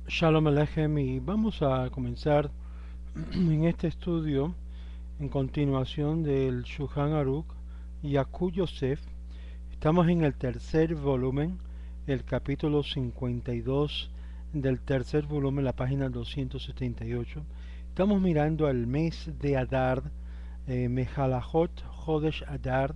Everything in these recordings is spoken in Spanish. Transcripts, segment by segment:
Shalom Aleichem, y vamos a comenzar en este estudio en continuación del Shulchan Aruch Yaku Yosef. Estamos en el tercer volumen, el capítulo 52 del tercer volumen, la página 278. Estamos mirando al mes de Adar, Mehalachot Chodesh Adar.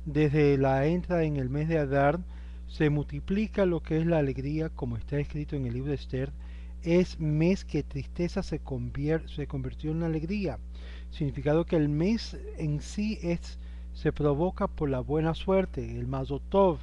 Desde la entrada en el mes de Adar se multiplica lo que es la alegría, como está escrito en el libro de Esther. Es mes que tristeza se convirtió en alegría. Significado que el mes en sí se provoca por la buena suerte, el Mazotov.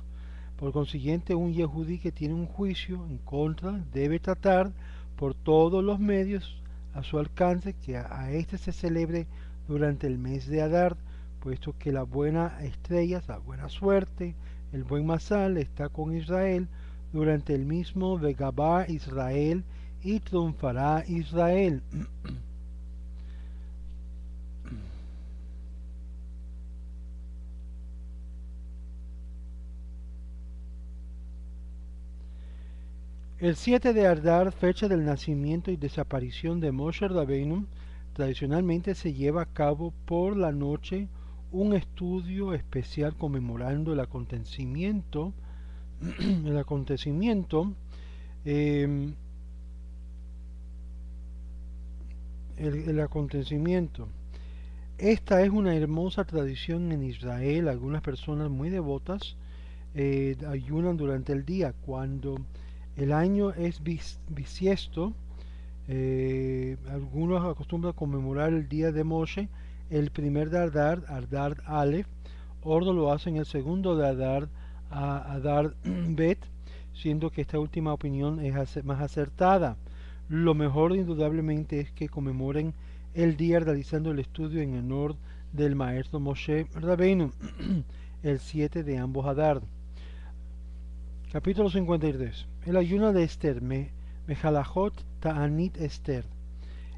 Por consiguiente, un Yehudí que tiene un juicio en contra debe tratar por todos los medios a su alcance que a este se celebre durante el mes de Adar, puesto que la buena estrella, la buena suerte, el buen Masal está con Israel durante el mismo Vegabar Israel y triunfará Israel. El 7 de Adar, fecha del nacimiento y desaparición de Moshe Rabbeinu, tradicionalmente se lleva a cabo por la noche un estudio especial conmemorando el acontecimiento, eh, el acontecimiento. Esta es una hermosa tradición en Israel. Algunas personas muy devotas ayunan durante el día. Cuando el año es bisiesto, algunos acostumbran a conmemorar el día de Moshe, el primer de Adar, Adar Aleph. Otros lo hacen el segundo de Adar, Adar Bet, siendo que esta última opinión es más acertada. Lo mejor indudablemente es que conmemoren el día realizando el estudio en honor del maestro Moshe Rabbeinu, el 7 de ambos Adar. Capítulo 53. El ayuno de Esther, Mehalachot Ta'anit Esther.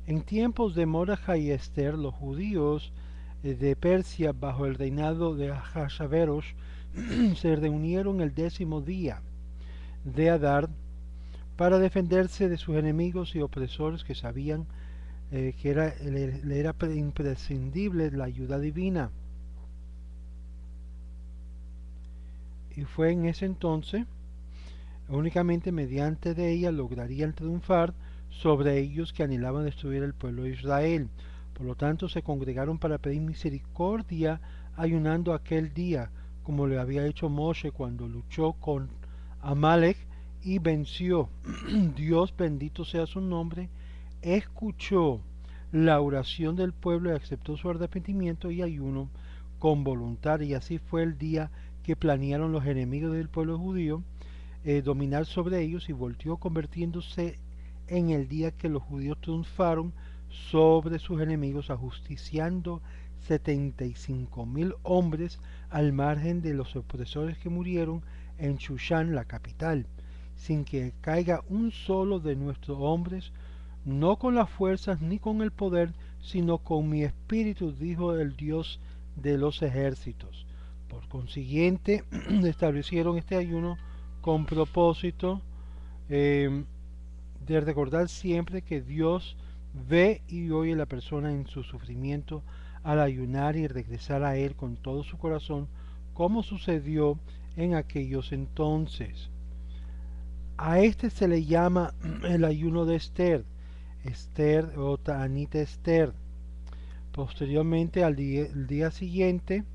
En tiempos de Mordejai y Esther, los judíos de Persia, bajo el reinado de Ahasverosh, se reunieron el 10º día de Adar para defenderse de sus enemigos y opresores que sabían que le era imprescindible la ayuda divina. Y fue en ese entonces, únicamente mediante de ella lograrían triunfar sobre ellos que anhelaban destruir el pueblo de Israel. Por lo tanto, se congregaron para pedir misericordia, ayunando aquel día, como le había hecho Moshe cuando luchó con Amalek y venció. Dios, bendito sea su nombre, escuchó la oración del pueblo y aceptó su arrepentimiento y ayuno con voluntad. Y así fue el día que planearon los enemigos del pueblo judío dominar sobre ellos, y volvió convirtiéndose en el día que los judíos triunfaron sobre sus enemigos, ajusticiando 75.000 hombres al margen de los opresores que murieron en Shushan, la capital, sin que caiga un solo de nuestros hombres, no con las fuerzas ni con el poder, sino con mi espíritu, dijo el Dios de los ejércitos. Por consiguiente, establecieron este ayuno con propósito eh, de recordar siempre que Dios ve y oye a la persona en su sufrimiento al ayunar y regresar a Él con todo su corazón, como sucedió en aquellos entonces. A este se le llama el ayuno de Esther, Esther o Ta'anit Esther. Posteriormente, el día siguiente,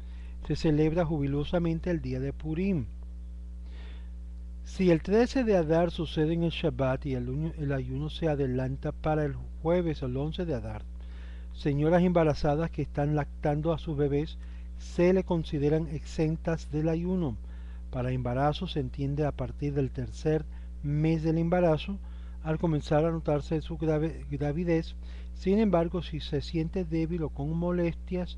se celebra jubilosamente el día de Purim. Si el 13 de Adar sucede en el Shabbat y el ayuno se adelanta para el jueves, el 11 de Adar, señoras embarazadas que están lactando a sus bebés se le consideran exentas del ayuno. Para embarazo se entiende a partir del tercer mes del embarazo, al comenzar a notarse su gravidez. Sin embargo, si se siente débil o con molestias,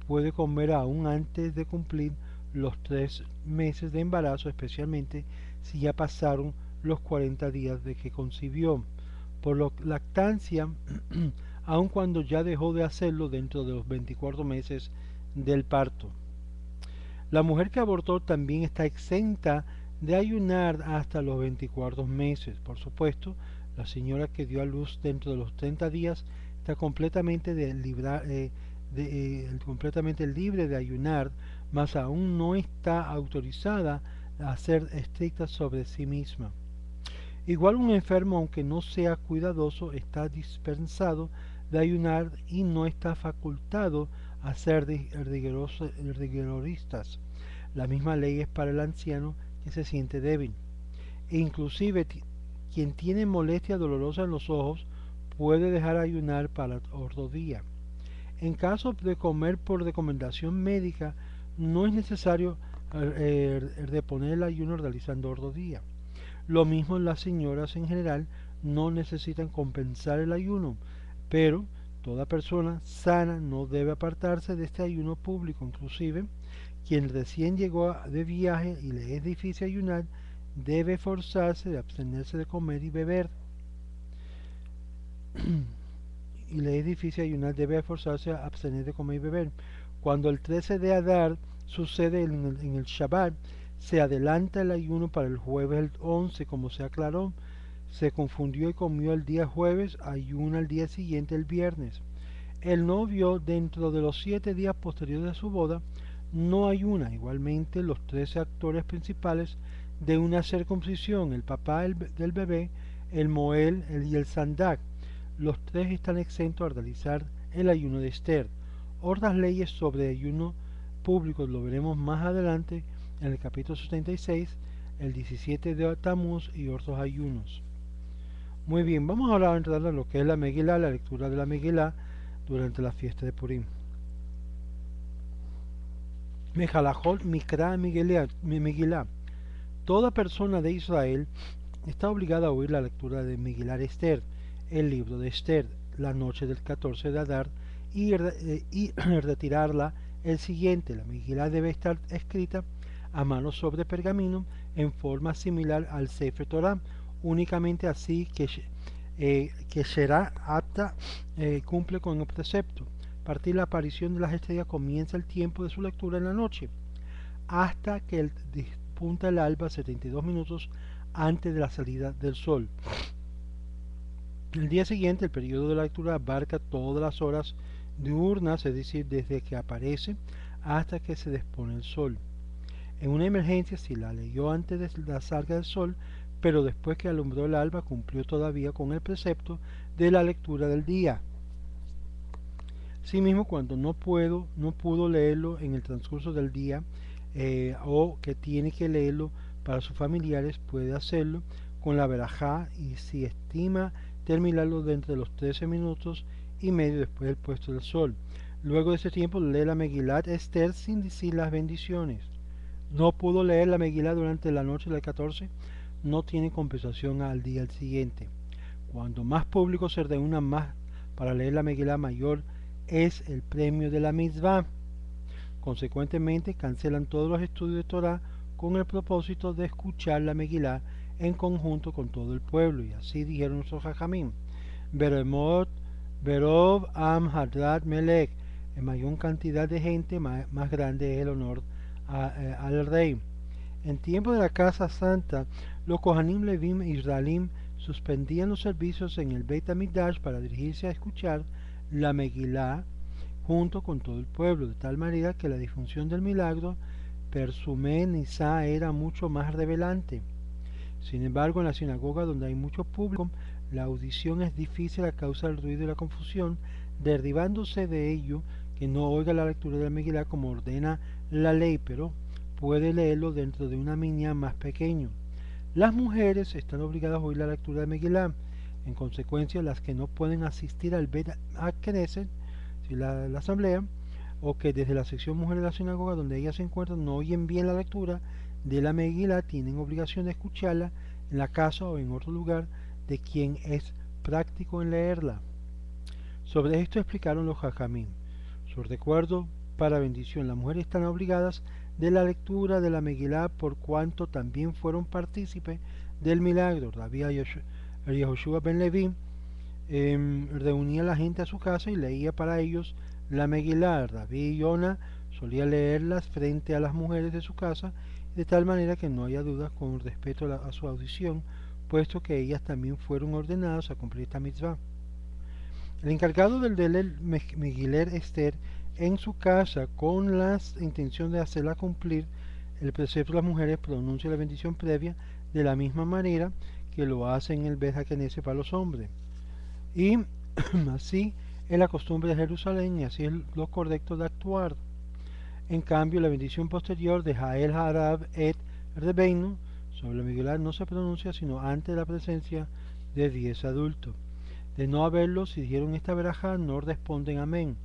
puede comer aún antes de cumplir los 3 meses de embarazo, especialmente si ya pasaron los 40 días de que concibió. Por lactancia, aun cuando ya dejó de hacerlo dentro de los 24 meses del parto. La mujer que abortó también está exenta de ayunar hasta los 24 meses. Por supuesto, la señora que dio a luz dentro de los 30 días está completamente libre de ayunar, mas aún no está autorizada a ser estricta sobre sí misma. Igual un enfermo, aunque no sea cuidadoso, está dispensado de ayunar y no está facultado a ser rigoristas. La misma ley es para el anciano que se siente débil. E inclusive quien tiene molestia dolorosa en los ojos puede dejar ayunar para otro día. En caso de comer por recomendación médica, no es necesario reponer el ayuno realizando otro día. Lo mismo las señoras en general no necesitan compensar el ayuno, pero toda persona sana no debe apartarse de este ayuno público. Inclusive quien recién llegó de viaje y le es difícil ayunar debe forzarse de abstenerse de comer y beber. Y le es difícil ayunar debe forzarse a abstener de comer y beber. Cuando el 13 de Adar sucede en el Shabbat, se adelanta el ayuno para el jueves el 11, como se aclaró. Se confundió y comió el día jueves, ayuna el día siguiente el viernes. El novio, dentro de los 7 días posteriores a su boda, no ayuna. Igualmente, los 13 actores principales de una circuncisión, el papá del bebé, el Moel y el Sandak, los tres están exentos a realizar el ayuno de Esther. Otras leyes sobre ayuno público lo veremos más adelante en el capítulo 76, el 17 de Tamuz y otros ayunos. Muy bien, vamos ahora a entrar a lo que es la Megilá, la lectura de la Megilá durante la fiesta de Purim. Mejalachot Mikra Megilá. Toda persona de Israel está obligada a oír la lectura de Megilá Esther, el libro de Esther, la noche del 14 de Adar, y retirarla el siguiente. La Megilá debe estar escrita a mano sobre pergamino en forma similar al Sefer Torah, únicamente así que será apta cumple con el precepto. A partir de la aparición de las estrellas comienza el tiempo de su lectura en la noche, hasta que despunta el alba 72 minutos antes de la salida del sol. El día siguiente, el periodo de la lectura abarca todas las horas diurnas, es decir, desde que aparece hasta que se despone el sol. En una emergencia, si la leyó antes de la salida del sol, pero después que alumbró el alba, cumplió todavía con el precepto de la lectura del día. Asimismo, cuando no pudo leerlo en el transcurso del día, o que tiene que leerlo para sus familiares, puede hacerlo con la verajá, y si estima terminarlo dentro de los 13 minutos y medio después del puesto del sol. Luego de ese tiempo lee la Megilat Esther sin decir las bendiciones. No pudo leer la Megilá durante la noche del 14, no tiene compensación al día siguiente. Cuando más público se reúna más para leer la Megilá, mayor es el premio de la mitzvah. Consecuentemente, cancelan todos los estudios de Torah con el propósito de escuchar la Megilá en conjunto con todo el pueblo. Y así dijeron nuestros Jajamim: Beremot, Berov, Am, Hadrat, Melech. En mayor cantidad de gente, más grande es el honor al rey. En tiempo de la Casa Santa, los Kohanim, Levim e Israelim suspendían los servicios en el Beit HaMikdash para dirigirse a escuchar la Megilá junto con todo el pueblo, de tal manera que la difusión del milagro Persumé Nisa era mucho más revelante. Sin embargo, en la sinagoga, donde hay mucho público, la audición es difícil a causa del ruido y la confusión, derrivándose de ello que no oiga la lectura de la Megilá como ordena la ley, pero puede leerlo dentro de una minyan más pequeño. Las mujeres están obligadas a oír la lectura de Megilá. En consecuencia, las que no pueden asistir al Beit HaKnesset, la asamblea, o que desde la sección mujer de la sinagoga donde ellas se encuentran no oyen bien la lectura de la Megilá, tienen obligación de escucharla en la casa o en otro lugar de quien es práctico en leerla. Sobre esto explicaron los Jajamim. Su recuerdo para bendición: las mujeres están obligadas de la lectura de la Megilá por cuanto también fueron partícipes del milagro. Rabbi Yehoshua ben Levi reunía a la gente a su casa y leía para ellos la Megilá. Rabbi Yona solía leerlas frente a las mujeres de su casa de tal manera que no haya dudas con respecto a su audición, puesto que ellas también fueron ordenadas a cumplir esta mitzvah. El encargado del Delel Megiler Esther en su casa con la intención de hacerla cumplir el precepto de las mujeres pronuncia la bendición previa de la misma manera que lo hace en el Bet HaKnesset para los hombres. Y así es la costumbre de Jerusalén y así es lo correcto de actuar. En cambio, la bendición posterior de Jael Harab et Rebeinu sobre la Megilá no se pronuncia sino ante la presencia de 10 adultos. De no haberlos, si dijeron esta verajá, no responden amén.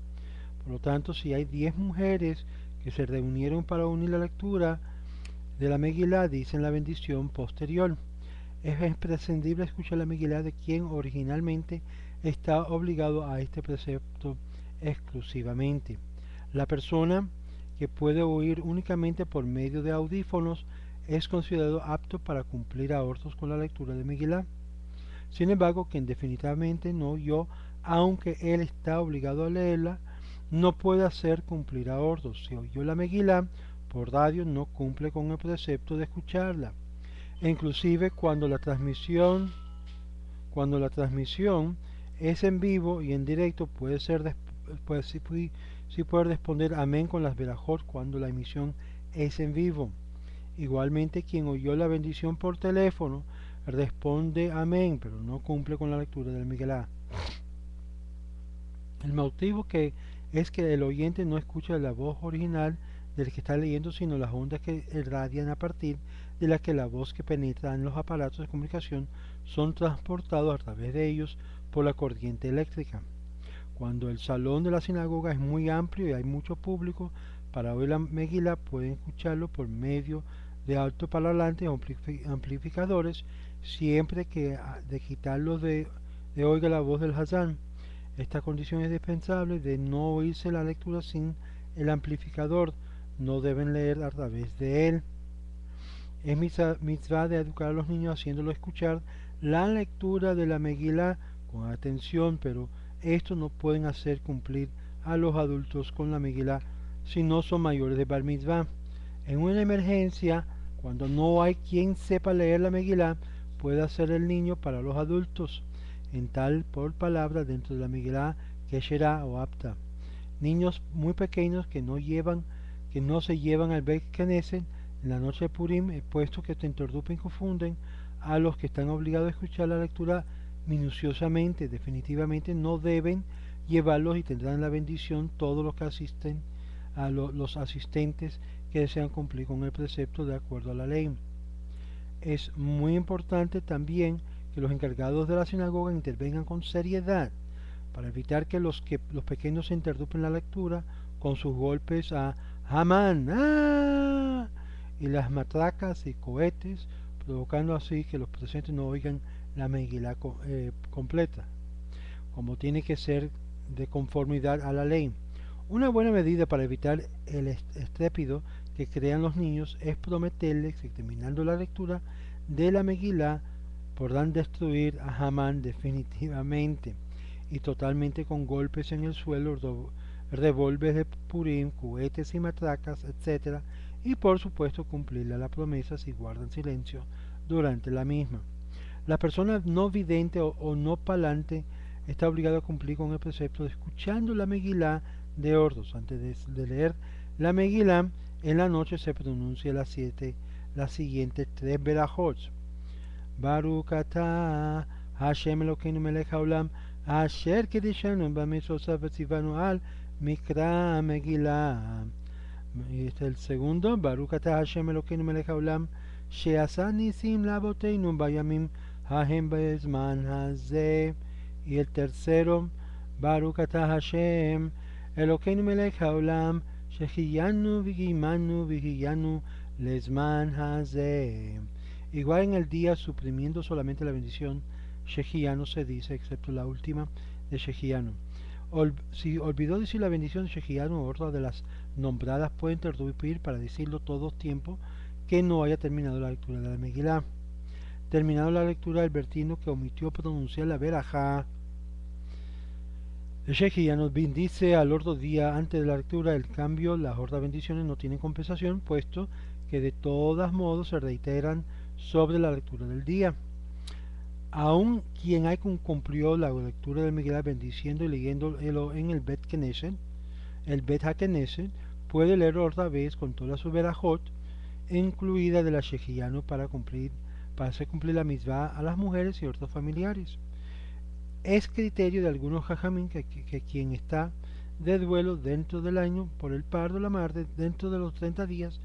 Por lo tanto, si hay 10 mujeres que se reunieron para unir la lectura de la Megilá, dicen la bendición posterior. Es imprescindible escuchar la Megilá de quien originalmente está obligado a este precepto exclusivamente. La persona que puede oír únicamente por medio de audífonos es considerado apto para cumplir a ortos con la lectura de Megilá. Sin embargo, quien definitivamente no oyó, aunque él está obligado a leerla, no puede hacer cumplir a ordos. Si oyó la Megilá por radio, no cumple con el precepto de escucharla. E inclusive cuando la transmisión es en vivo y en directo, sí puede responder amén con las verajot cuando la emisión es en vivo. Igualmente, quien oyó la bendición por teléfono responde amén, pero no cumple con la lectura del Megilá. El motivo es que el oyente no escucha la voz original del que está leyendo, sino las ondas que irradian a partir de las que la voz que penetra en los aparatos de comunicación son transportados a través de ellos por la corriente eléctrica. Cuando el salón de la sinagoga es muy amplio y hay mucho público, para oír la Megilá pueden escucharlo por medio de altoparlantes o amplificadores, siempre que de quitarlos de oiga la voz del Hazán. Esta condición es dispensable de no oírse la lectura sin el amplificador, no deben leer a través de él. Es mitzvah de educar a los niños haciéndolo escuchar la lectura de la Megilá con atención, pero esto no pueden hacer cumplir a los adultos con la Megilá si no son mayores de Bar Mitzvah. En una emergencia, cuando no hay quien sepa leer la Megilá, puede hacer el niño para los adultos, en tal por palabra dentro de la Megilá Kesherá o Apta. Niños muy pequeños que no se llevan al Bet Knesset en la noche de Purim, puesto que te interrumpen y confunden a los que están obligados a escuchar la lectura minuciosamente. Definitivamente no deben llevarlos y tendrán la bendición todos los que asisten a los asistentes que desean cumplir con el precepto de acuerdo a la ley. Es muy importante también que los encargados de la sinagoga intervengan con seriedad para evitar que los pequeños se interrumpen la lectura con sus golpes a Hamán y las matracas y cohetes, provocando así que los presentes no oigan la Megilá completa, como tiene que ser de conformidad a la ley. Una buena medida para evitar el estrépito que crean los niños es prometerles que terminando la lectura de la Megilá podrán destruir a Hamán definitivamente y totalmente con golpes en el suelo, revólveres de Purim, cohetes y matracas, etc. Y por supuesto cumplirle la promesa si guardan silencio durante la misma. La persona no vidente o no palante está obligada a cumplir con el precepto de escuchando la Megilá de ordos. Antes de leer la Megilá, en la noche se pronuncia las siguientes 3 verajot. Baruch atah Hashem Elokeinu melech haolam asher kedishanu b'mitzvotav v'tzivanu al mikra Megilá. Este es el segundo. Baruch atah Hashem Elokeinu melech haolam she'asa nisim laboteinu bayamim hahem bezman hazeh. Y el tercero, Baruch atah Hashem Elokeinu melech haolam shehiyanu v'gimanu v'hiyanu lezman hazeh. Igual en el día, suprimiendo solamente la bendición Shehiyanu se dice, excepto la última de Shehiyanu. Si olvidó decir la bendición de Shehiyanu o otra de las nombradas, puede interrumpir para decirlo todo tiempo que no haya terminado la lectura de la Megilá. Terminado la lectura, el vertino que omitió pronunciar la verajá de Shehiyanu bendice al otro día antes de la lectura. El cambio, las otras bendiciones no tienen compensación, puesto que de todos modos se reiteran sobre la lectura del día. Aun quien hay cumplió la lectura del Megillah bendiciendo y leyéndolo en el Bet HaKnesset, puede leerlo otra vez con toda su verajot, incluida de la Shehiyanu, para hacer cumplir la misma a las mujeres y otros familiares. Es criterio de algunos jajamín que quien está de duelo dentro del año por el parto de la madre dentro de los 30 días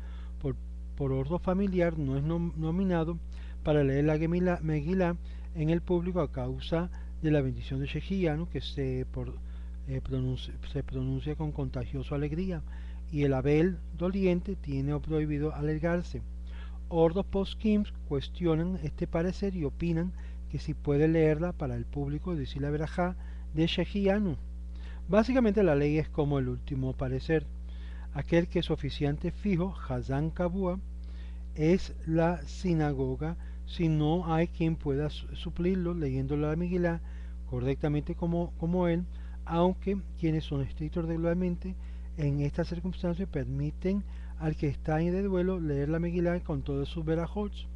por otro familiar no es nominado para leer la Megillah en el público a causa de la bendición de Shehiyanu, que se pronuncia con contagiosa alegría, y el Abel doliente tiene prohibido alegrarse. Otros poskim cuestionan este parecer y opinan que si puede leerla para el público y decir la verajá de Shehiyanu. Básicamente la ley es como el último parecer. Aquel que es oficiante fijo, Hazan Kabua, es la sinagoga si no hay quien pueda suplirlo leyendo la Megillah correctamente como él, aunque quienes son estrictos regularmente en estas circunstancias permiten al que está en de duelo leer la Megillah con todos sus verajots.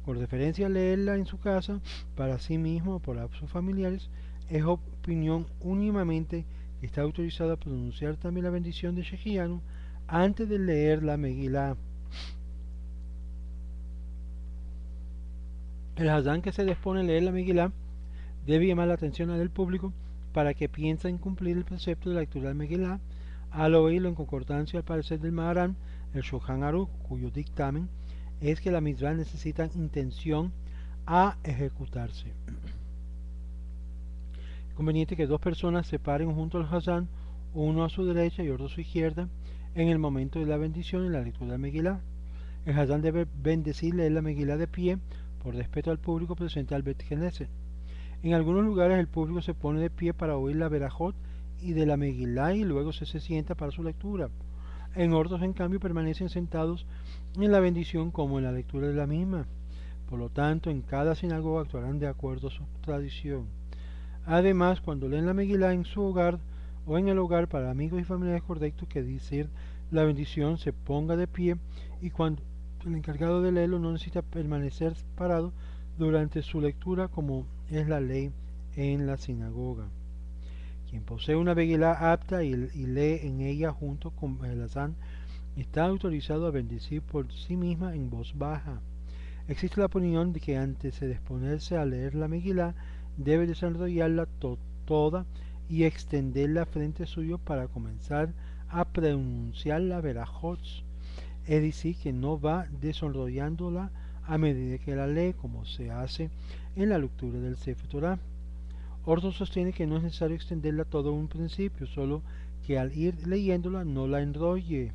Con referencia a leerla en su casa para sí mismo o para sus familiares, es opinión unánime que está autorizado a pronunciar también la bendición de Shehiyanu antes de leer la Megillah. El Hazán que se dispone a leer la Megillah debe llamar la atención del público para que piense en cumplir el precepto de la lectura de la Megillah al oírlo en concordancia al parecer del Maharán, el Shulchan Aruch, cuyo dictamen es que la mitzvah necesita intención a ejecutarse. Es conveniente que dos personas se paren junto al Hazán, uno a su derecha y otro a su izquierda, en el momento de la bendición y la lectura de la Megillah. El Hazán debe bendecir leer la Megillah de pie, por respeto al público presente al Bet Knesset. En algunos lugares el público se pone de pie para oír la verajot y de la Megillah y luego se sienta para su lectura. En otros, en cambio, permanecen sentados en la bendición como en la lectura de la misma. Por lo tanto, en cada sinagoga actuarán de acuerdo a su tradición. Además, cuando leen la Megillah en su hogar o en el hogar para amigos y familiares, correctos que decir la bendición se ponga de pie, y cuando el encargado de leerlo no necesita permanecer parado durante su lectura como es la ley en la sinagoga. Quien posee una Megillah apta y lee en ella junto con el Hazán está autorizado a bendecir por sí misma en voz baja. Existe la opinión de que antes de disponerse a leer la Megillah debe desarrollarla toda y extenderla frente suyo para comenzar a pronunciar la verajot, es decir, que no va desarrollándola a medida que la lee, como se hace en la lectura del Sefer Torah. Otros sostienen que no es necesario extenderla todo un principio, solo que al ir leyéndola no la enrolle.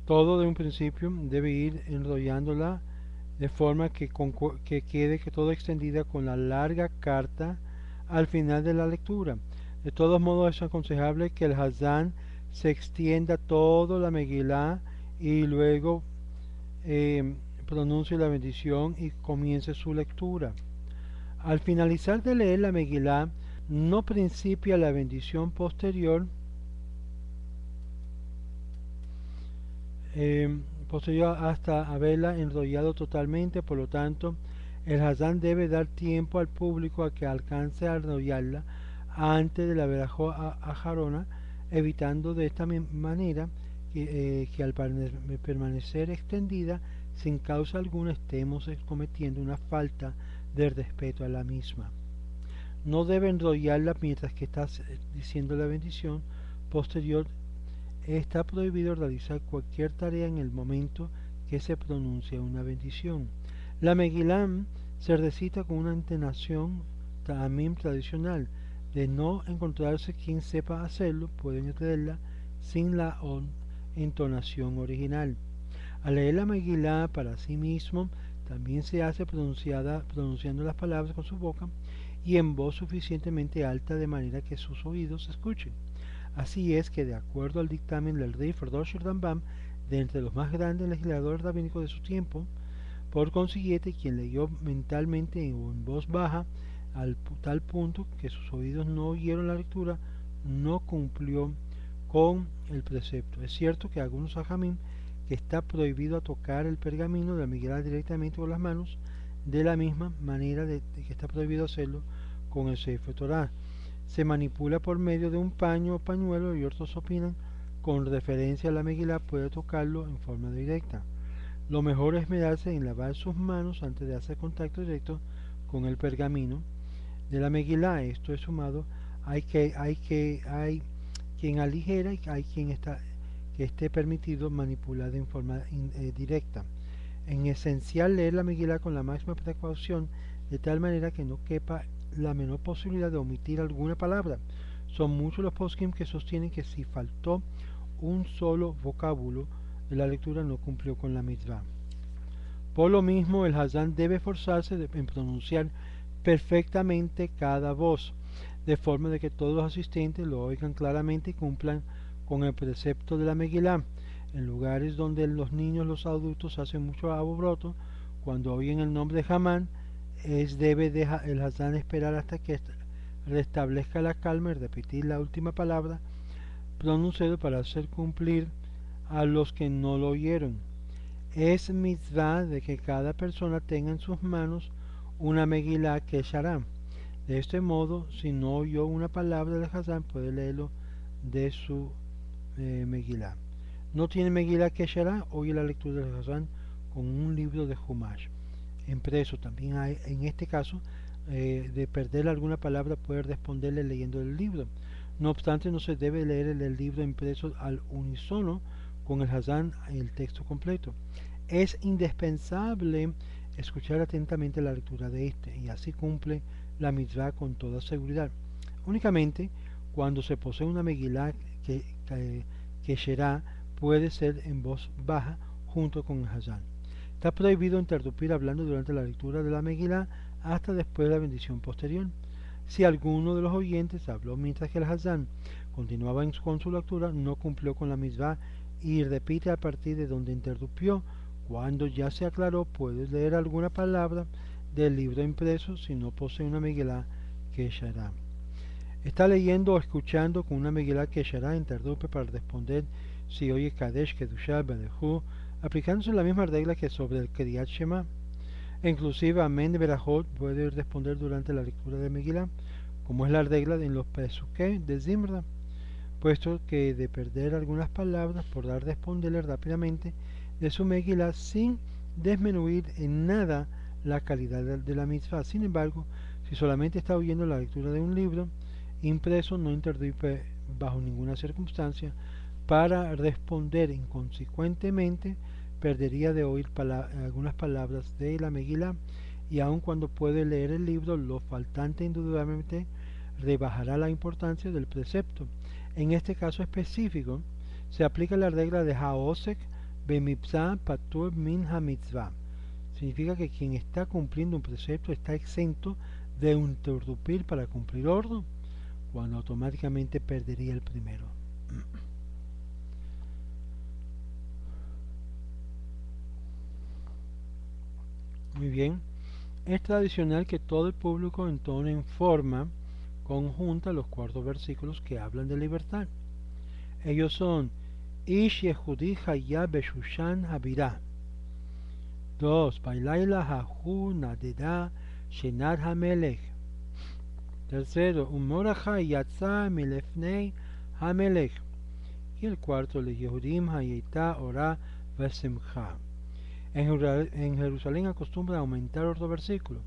Todo de un principio debe ir enrollándola de forma que quede toda extendida con la larga carta al final de la lectura. De todos modos, es aconsejable que el Hazán se extienda toda la Megillah y luego pronuncie la bendición y comience su lectura. Al finalizar de leer la Megillah, no principia la bendición posterior hasta haberla enrollado totalmente. Por lo tanto, el Hazán debe dar tiempo al público a que alcance a enrollarla antes de la verajot ajarona, evitando de esta manera que al permanecer extendida sin causa alguna estemos cometiendo una falta de respeto a la misma. No debe enrollarla mientras que estás diciendo la bendición posterior. Está prohibido realizar cualquier tarea en el momento que se pronuncia una bendición. La Megillah se recita con una entonación tamim tradicional. De no encontrarse quien sepa hacerlo, pueden leerla sin la entonación original. Al leer la Megillah para sí mismo, también se hace pronunciando las palabras con su boca y en voz suficientemente alta de manera que sus oídos escuchen. Así es que, de acuerdo al dictamen del rey Rosh Rambam, de entre los más grandes legisladores rabínicos de su tiempo, Por consiguiente, quien leyó mentalmente o en voz baja al tal punto que sus oídos no oyeron la lectura, no cumplió con el precepto. Es cierto que algunos ajamim que está prohibido tocar el pergamino de la Megilá directamente con las manos, de la misma manera de que está prohibido hacerlo con el Sefer Torah. Se manipula por medio de un paño o pañuelo, y otros opinan con referencia a la Megilá puede tocarlo en forma directa. Lo mejor es esmerarse en lavar sus manos antes de hacer contacto directo con el pergamino de la Megilá. Esto es sumado, hay quien aligera y hay quien que esté permitido manipular en forma directa. En esencial, leer la Megilá con la máxima precaución, de tal manera que no quepa la menor posibilidad de omitir alguna palabra. Son muchos los poskim que sostienen que si faltó un solo vocábulo de la lectura no cumplió con la mitzvah. Por lo mismo, el Hazán debe esforzarse en pronunciar perfectamente cada voz, de forma de que todos los asistentes lo oigan claramente y cumplan con el precepto de la Megilá. En lugares donde los niños y los adultos hacen mucho alboroto, cuando oyen el nombre de Hamán, debe el Hazán esperar hasta que restablezca la calma y repetir la última palabra pronunciada para hacer cumplir a los que no lo oyeron. Es mitzvah de que cada persona tenga en sus manos una Megilá que Shará. De este modo, si no oyó una palabra del Hazán, puede leerlo de su Megilá. No tiene Megilá que Shará, oye la lectura del Hazán con un libro de Humash impreso. También hay, en este caso, de perder alguna palabra, puede responderle leyendo el libro. No obstante, no se debe leer el libro impreso al unísono con el Hazán el texto completo. Es indispensable escuchar atentamente la lectura de este, y así cumple la mitzvah con toda seguridad. Únicamente cuando se posee una Megilá que Sherá, puede ser en voz baja junto con el Hazán. Está prohibido interrumpir hablando durante la lectura de la Megilá hasta después de la bendición posterior. Si alguno de los oyentes habló mientras que el Hazán continuaba con su lectura, no cumplió con la mitzvah y repite a partir de donde interrumpió. Cuando ya se aclaró, puede leer alguna palabra del libro impreso si no posee una Megilá que Shará. Está leyendo o escuchando con una Megilá que Shará, interrumpe para responder si oye Kadesh, Kedushá, Bedejú, aplicándose la misma regla que sobre el Kriyat Shema. Inclusive Amén de Berajot puede responder durante la lectura de Megilá, como es la regla en los Pesuké de Zimra, puesto que de perder algunas palabras podrá responderle rápidamente de su Megilá sin disminuir en nada la calidad de la mitzvah. Sin embargo, si solamente está oyendo la lectura de un libro impreso, no interrumpe bajo ninguna circunstancia. Para responder inconsecuentemente, perdería de oír algunas palabras de la Megilá, y aun cuando puede leer el libro, lo faltante indudablemente rebajará la importancia del precepto. En este caso específico, se aplica la regla de Haosek Bemipzah Patur Min HaMitzvah. Significa que quien está cumpliendo un precepto está exento de interrumpir para cumplir otro, cuando automáticamente perdería el primero. Muy bien, es tradicional que todo el público entone en forma conjunta los 4 versículos que hablan de libertad. Ellos son Ish Yehudi Hayá Beshushan Habirá. 2. Bailaila Hahu Nadeda Shenat Hamelech. 3. Umoraja Yatza Milefnei Hamelech. Y el 4. Le Yehudim Hayeta Ora Vesimcha. En Jerusalén acostumbra aumentar otro versículo,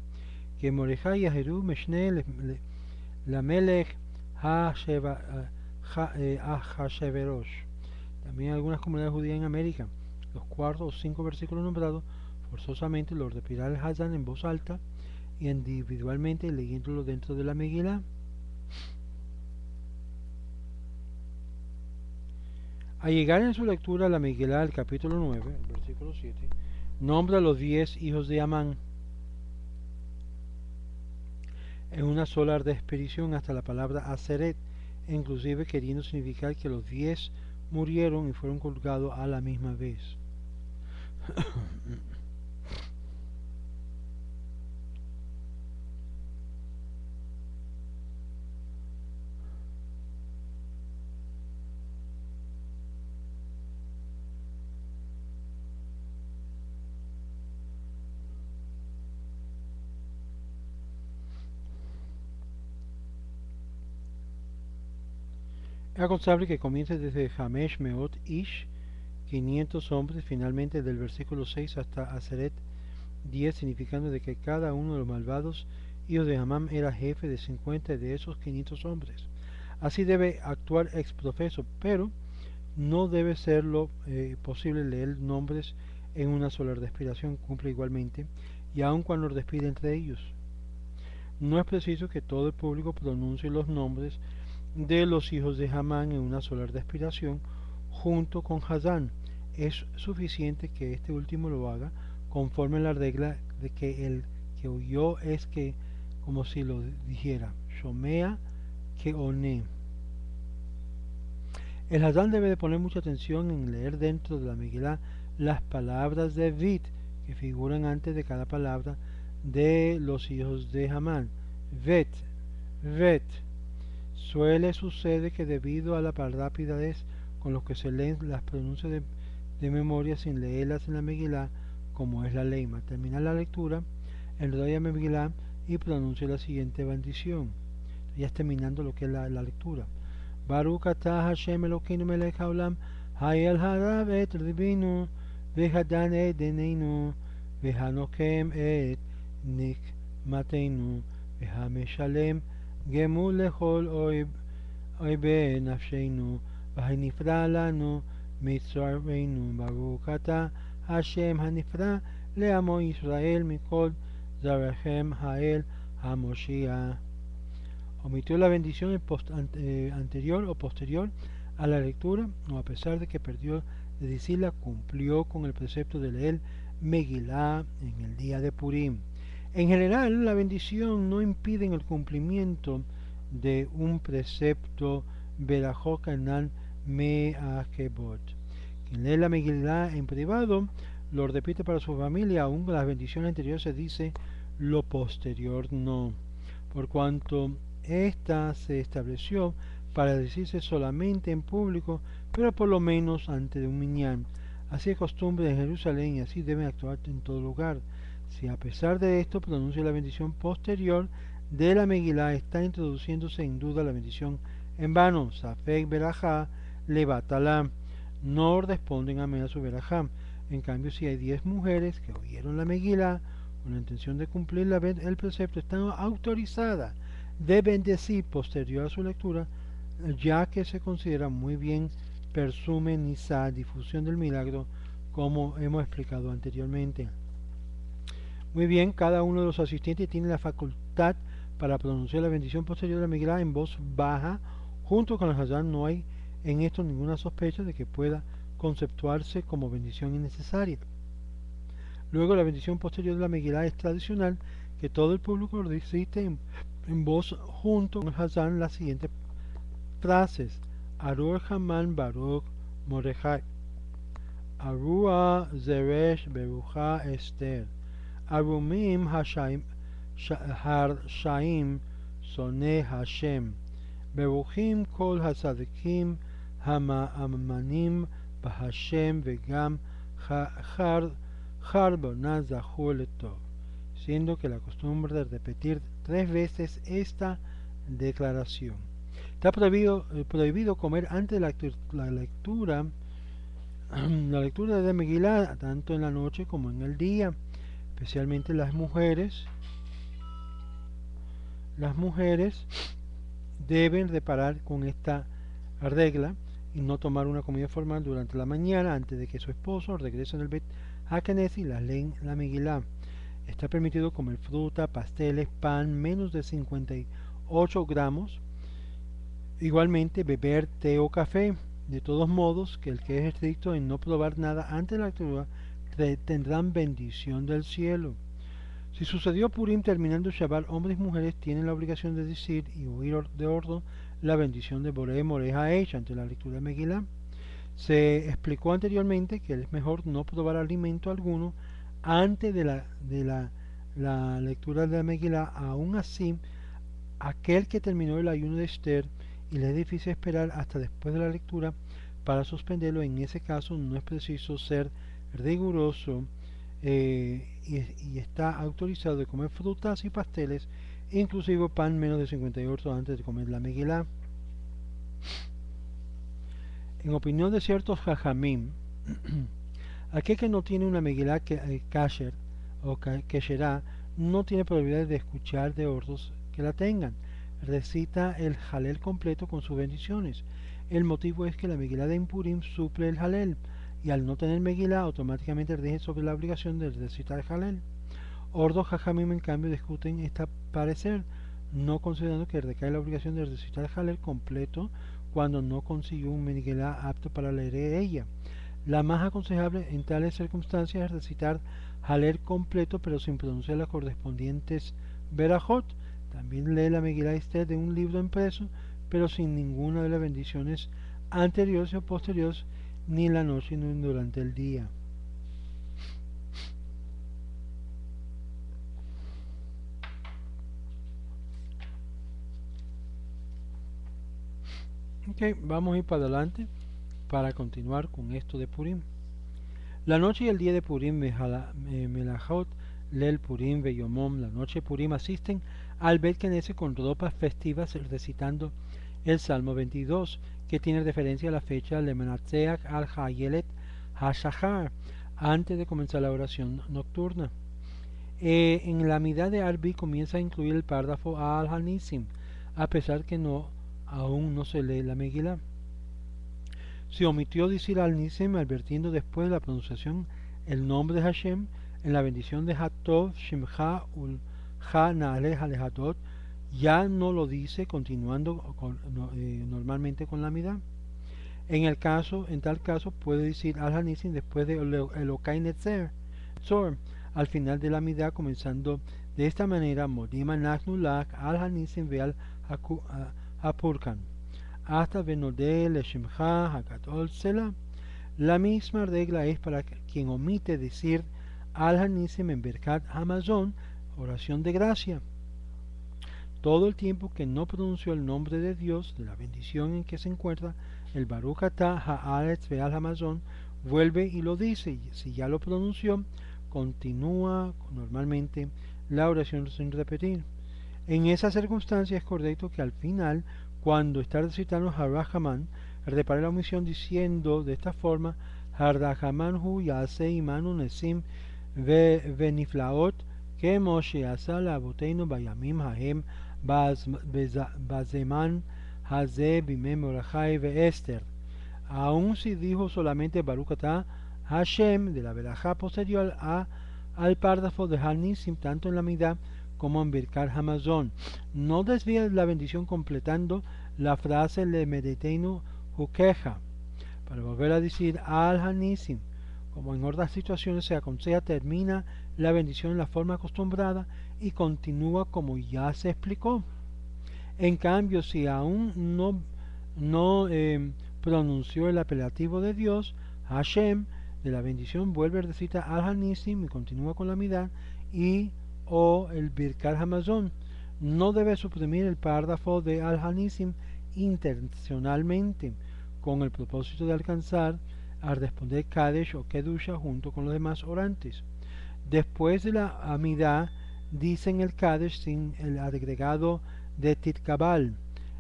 que Mordejai Yahiru Meshne Lamelech HaSheverosh. También algunas comunidades judías en América, los 4 o 5 versículos nombrados, forzosamente los repetirá el Hazán en voz alta y individualmente leyéndolo dentro de la Megilá. Al llegar en su lectura a la Megilá, el capítulo 9, el versículo 7, nombra a los 10 hijos de Amán en una sola expedición hasta la palabra Aseret, inclusive queriendo significar que los 10 murieron y fueron colgados a la misma vez. Es aconsejable que comience desde Hamesh Meot Ish, 500 hombres, finalmente del versículo 6 hasta Aseret 10, significando de que cada uno de los malvados hijos de Hamán era jefe de 50 de esos 500 hombres. Así debe actuar ex profeso, pero no debe serlo posible leer nombres en una sola respiración, cumple igualmente, y aun cuando despide entre ellos. No es preciso que todo el público pronuncie los nombres de los hijos de Hamán en una sola respiración junto con Hazán. Es suficiente que este último lo haga conforme a la regla de que el que oyó es que, como si lo dijera, Shomea que Oné. El Hazán debe de poner mucha atención en leer dentro de la Megilá las palabras de Vit que figuran antes de cada palabra de los hijos de Hamán. Vet, vet. Suele suceder que debido a la rapidez con lo que se leen las pronuncias de memoria sin leerlas en la Megilá, como es la ley, al terminar la lectura, enrolla Megilá y pronuncia la siguiente bendición. Ya es terminando lo que es la lectura. Baruch atah Hashem Elokeinu melech haolam, hayel harav et ribinu, vehadan et denenu, vehanokem et nikmateinu, vehameshalem gemul lechol oibe nafsheinu, והנפרע לנו מצערנו. ברוך אתה השם הנפרע לעמו ישראל מכל זרעכם האל המושיע. Omitió la bendición anterior o posterior a la lectura, o a pesar de que perdió de decirla, cumplió con el precepto de leer Megilá en el día de Purim. En general, la bendición no impide el cumplimiento de un precepto Berajot Kanan Me'akebot. Quien lee la Megilá en privado lo repite para su familia, aun con las bendiciones anteriores se dice, lo posterior no, por cuanto esta se estableció para decirse solamente en público, pero por lo menos ante un minyan. Así es costumbre en Jerusalén y así deben actuar en todo lugar. Si a pesar de esto pronuncia la bendición posterior de la Megilá, está introduciéndose en duda la bendición en vano. Safek Berajá Levatala. No responden amén a su Berajá. En cambio, si hay 10 mujeres que oyeron la Megilá con la intención de cumplir el precepto, están autorizadas de bendecir posterior a su lectura, ya que se considera muy bien persume nisa, difusión del milagro, como hemos explicado anteriormente. Muy bien, cada uno de los asistentes tiene la facultad para pronunciar la bendición posterior de la Megilá en voz baja, junto con el Hazán. No hay en esto ninguna sospecha de que pueda conceptuarse como bendición innecesaria. Luego, la bendición posterior de la Megilá es tradicional que todo el público recite en voz junto con el Hazán las siguientes frases: Aruch Haman Baruch Mordechai, Arua Zeresh Berucha Esther, Arumim Hashaim Harshaim Soneh Hashem, Beruchim Kol Hasadikim Hama'amanim Bahashem Vegam Charbona Zahu Letov, siendo que la costumbre de repetir 3 veces esta declaración. Está prohibido comer antes de la lectura de Megilá, tanto en la noche como en el día, especialmente las mujeres. Las mujeres deben reparar con esta regla y no tomar una comida formal durante la mañana antes de que su esposo regrese del Bet HaKnesset y la leen la Megilá. Está permitido comer fruta, pasteles, pan, menos de 58 gramos. Igualmente beber té o café. De todos modos, que el que es estricto en no probar nada antes de la lectura tendrán bendición del cielo. Si sucedió Purim terminando Shabbat, hombres y mujeres tienen la obligación de decir y oír de orden la bendición de Boré Moreja hecha ante la lectura de Megilá. Se explicó anteriormente que es mejor no probar alimento alguno antes de la lectura de la Megilá. Aún así, aquel que terminó el ayuno de Esther y le es difícil esperar hasta después de la lectura para suspenderlo, en ese caso no es preciso ser riguroso y está autorizado de comer frutas y pasteles, inclusive pan menos de 58 antes de comer la Megilá. En opinión de ciertos jajamim, aquel que no tiene una Megilá kasher o kesherá no tiene probabilidad de escuchar de otros que la tengan. Recita el Halel completo con sus bendiciones. El motivo es que la Megilá de Impurim suple el Halel, y al no tener Megilá automáticamente rige sobre la obligación de recitar el Halel. Ordos Jajamim en cambio discuten este parecer, no considerando que recae la obligación de recitar el Halel completo cuando no consiguió un Megilá apto para leer ella. La más aconsejable en tales circunstancias es recitar Halel completo pero sin pronunciar las correspondientes Berajot. También lee la Megilá Esther de un libro impreso pero sin ninguna de las bendiciones anteriores o posteriores, ni en la noche ni durante el día. Ok, vamos a ir para adelante para continuar con esto de Purim. La noche y el día de Purim, Melachot, Lel Purim, Beyomom, la noche de Purim asisten al Bet Knesset con ropas festivas recitando el Salmo 22, que tiene referencia a la fecha de Menatzeach al Hayelet HaShachar, antes de comenzar la oración nocturna. En la mitad de Arbi comienza a incluir el párrafo al Hanisim, a pesar que aún no se lee la Megillah. Se omitió decir al Nisim advirtiendo después de la pronunciación el nombre de Hashem en la bendición de Hatov, Shimcha, Ulha, Naaleh, Alejadot. Ya no lo dice continuando normalmente con la midá. En tal caso puede decir al Hanisim después de Elokai Netzer, al final de la midá, comenzando de esta manera Modima Nachnu Lach al Hanisim ve al Hapurkan hasta Benodé Leshimcha Hakatol Sela. La misma regla es para quien omite decir al Hanisim en Berkat Hamazon, oración de gracia. Todo el tiempo que no pronunció el nombre de Dios, de la bendición en que se encuentra, el Baruch Atah Haaretz Ve'al Hamazon vuelve y lo dice. Si ya lo pronunció, continúa normalmente la oración sin repetir. En esa circunstancia es correcto que al final, cuando está recitando Harahaman, repare la omisión diciendo de esta forma: Harahaman hu yase imanu nesim veniflaot que Moshe asa la aboteinu bayamim hahem bazeman haze bime morachai ve Esther. Aun si dijo solamente Baruch Atah Hashem de la verajá posterior al párrafo de Hanisim, tanto en la midá como en Birkat Hamazon, no desvía la bendición completando la frase Le mediteinu hukeja. Para volver a decir al Hanisim, como en otras situaciones se aconseja, termina la bendición en la forma acostumbrada y continúa como ya se explicó. En cambio, si aún no pronunció el apelativo de Dios, Hashem, de la bendición, vuelve a recitar al Hanisim y continúa con la midá y o el Birkat Hamazon. No debe suprimir el párrafo de al Hanisim intencionalmente con el propósito de alcanzar a responder Kadesh o Kedusha junto con los demás orantes. Después de la amidá dicen el Kadesh sin el agregado de Titkabal.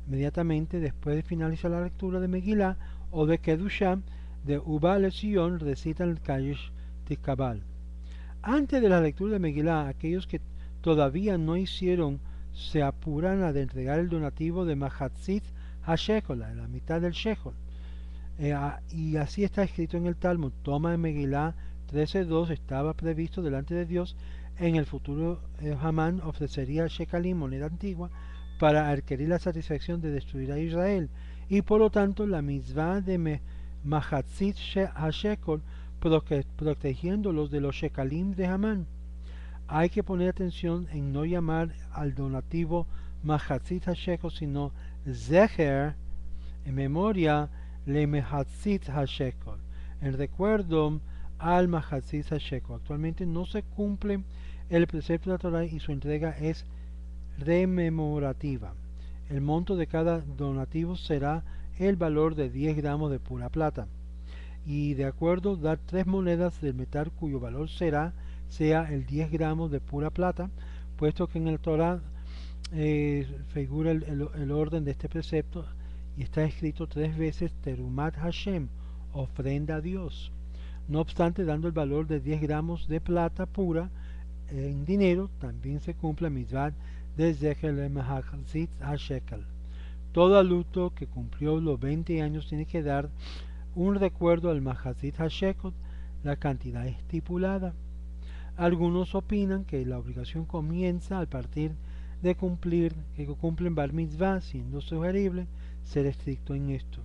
Inmediatamente después de finalizar la lectura de Megillah o de Kedusha, de Uba Lesion recitan el Kadesh Titkabal. Antes de la lectura de Megillah, aquellos que todavía no hicieron se apuran a entregar el donativo de Mahatzit HaShekol, la mitad del Shekol. Y así está escrito en el Talmud. Toma en Megillah 13.2, estaba previsto delante de Dios. En el futuro Hamán ofrecería Shekalim, moneda antigua, para adquirir la satisfacción de destruir a Israel. Y por lo tanto la mitzvah de Mahatzit HaShekol, protegiéndolos de los Shekalim de Hamán. Hay que poner atención en no llamar al donativo Mahatzit HaShekol, sino Zecher, en memoria le Mahatzit HaShekol, en recuerdo al Mahatzit HaShekol. Actualmente no se cumple el precepto de la Torah y su entrega es rememorativa. El monto de cada donativo será el valor de 10 gramos de pura plata. Y de acuerdo, dar 3 monedas del metal cuyo valor sea el 10 gramos de pura plata, puesto que en el Torah figura el orden de este precepto, y está escrito 3 veces Terumat Hashem, ofrenda a Dios. No obstante, dando el valor de 10 gramos de plata pura en dinero, también se cumple la mitzvah de Zecher Lemachzit HaShekel. Todo adulto que cumplió los 20 años tiene que dar un recuerdo al Mahazit HaShekel, la cantidad estipulada. Algunos opinan que la obligación comienza al partir de que cumplen Bar Mitzvah, siendo sugerible ser estricto en esto.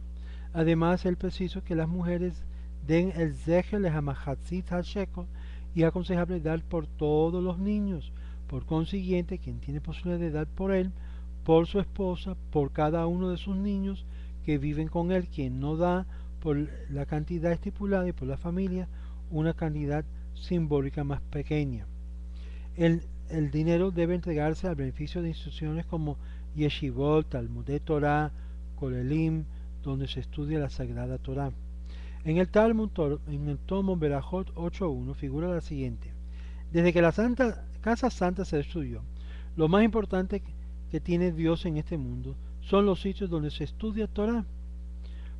Además, es preciso que las mujeres den el Zecher Lehamahatzit HaShekel y es aconsejable dar por todos los niños. Por consiguiente, quien tiene posibilidad de dar por él, por su esposa, por cada uno de sus niños que viven con él, quien no da por la cantidad estipulada y por la familia una cantidad simbólica más pequeña. El dinero debe entregarse al beneficio de instituciones como Yeshivot, Talmudei Torah, Kolelim, donde se estudia la Sagrada Torah. En el Talmud, en el tomo Berajot 8.1, figura la siguiente: desde que la Casa Santa se destruyó, lo más importante que tiene Dios en este mundo son los sitios donde se estudia Torah.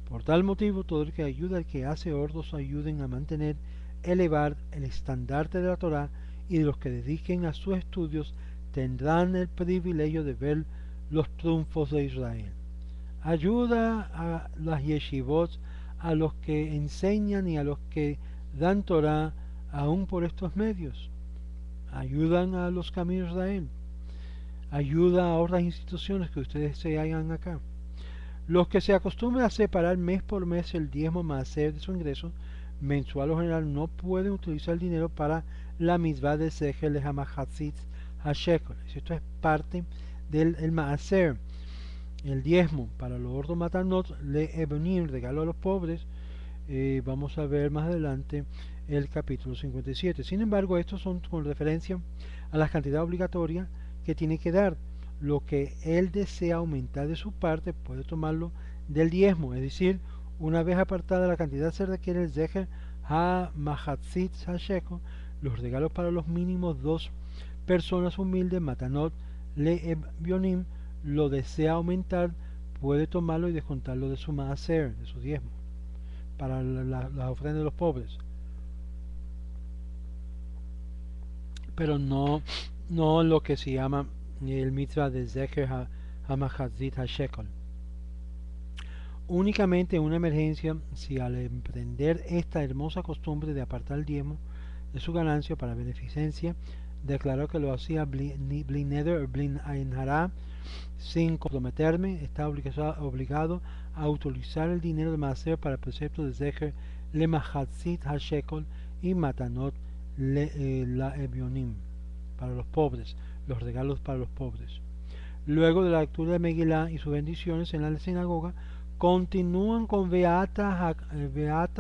Por tal motivo, todo el que ayuda al que hace hordos ayuden a mantener, elevar el estandarte de la Torah, y de los que dediquen a sus estudios tendrán el privilegio de ver los triunfos de Israel. Ayuda a las yeshivot, a los que enseñan y a los que dan Torah, aún por estos medios. Ayudan a los caminos de Israel. Ayuda a otras instituciones que ustedes se hagan acá. Los que se acostumbran a separar mes por mes el diezmo maaser de su ingreso mensual o general no pueden utilizar el dinero para la mitzvah de Zecher Lehamahatzit HaShekel. Esto es parte del maaser, el diezmo para los ordos matanot le ebonim, regalo a los pobres. Vamos a ver más adelante el capítulo 57. Sin embargo, estos son con referencia a la cantidad obligatoria que tiene que dar. Lo que él desea aumentar de su parte puede tomarlo del diezmo, es decir, una vez apartada la cantidad se requiere el Zecher HaMahatzit HaShekel, los regalos para los mínimos 2 personas humildes, Matanot Le'ebionim, lo desea aumentar, puede tomarlo y descontarlo de su maaser, de su diezmo, para las ofrendas de los pobres. Pero no lo que se llama el mitzvah de Zecher HaMahatzit HaShekel. Únicamente en una emergencia, si al emprender esta hermosa costumbre de apartar el diezmo de su ganancia para beneficencia, declaró que lo hacía blin neder o blin ayin hara, sin comprometerme, está obligado a utilizar el dinero de maaser para el precepto de Zecher Lemahatzit HaShekel y Matanot Le'ebionim, para los pobres, los regalos para los pobres. Luego de la lectura de Megillah y sus bendiciones en la sinagoga, continúan con Beata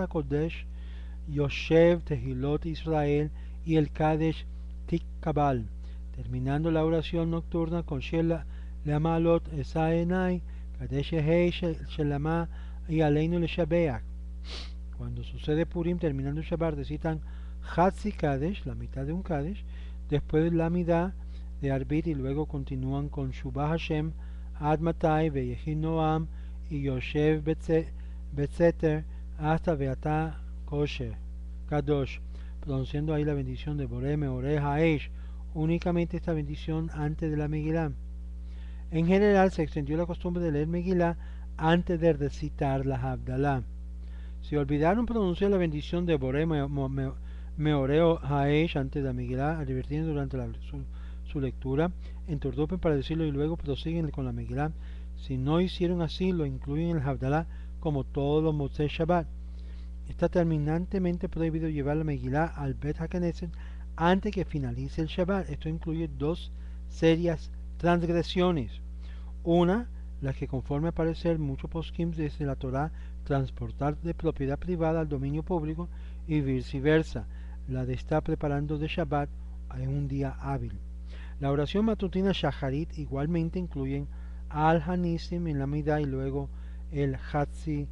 Kodesh, Yoshev, Tehilot Israel y el Kadesh Tikkabal, terminando la oración nocturna con Shela Leamalot Esaenai, Kadesh Hei Shelama y Aleinu Leshabeach. Cuando sucede Purim, terminando el Shabbat, recitan Hatzi Kadesh, la mitad de un Kadesh, después la mitad de Arbit, y luego continúan con Shubah Hashem, Ad Matai, Veyehin Noam y Yoshev Betzeter hasta Beata Kosher Kadosh, pronunciando ahí la bendición de Boré Meoreh Haesh, únicamente esta bendición antes de la Megillah. En general se extendió la costumbre de leer Megillah antes de recitar la Havdalah. Si olvidaron pronunciar la bendición de Boré Meoreh Haesh antes de la Megillah, advirtiendo durante su lectura, interrumpen para decirlo y luego prosiguen con la Megillah. Si no hicieron así, lo incluyen en el Havdalah como todos los Motzei Shabbat. Está terminantemente prohibido llevar la Megillah al Bet HaKnesset antes que finalice el Shabbat. Esto incluye 2 serias transgresiones. Una, la que conforme a parecer muchos poskim desde la Torah, transportar de propiedad privada al dominio público, y viceversa, la de estar preparando de Shabbat en un día hábil. La oración matutina Shacharit igualmente incluyen al Hanisim en la Midah y luego el Hatzi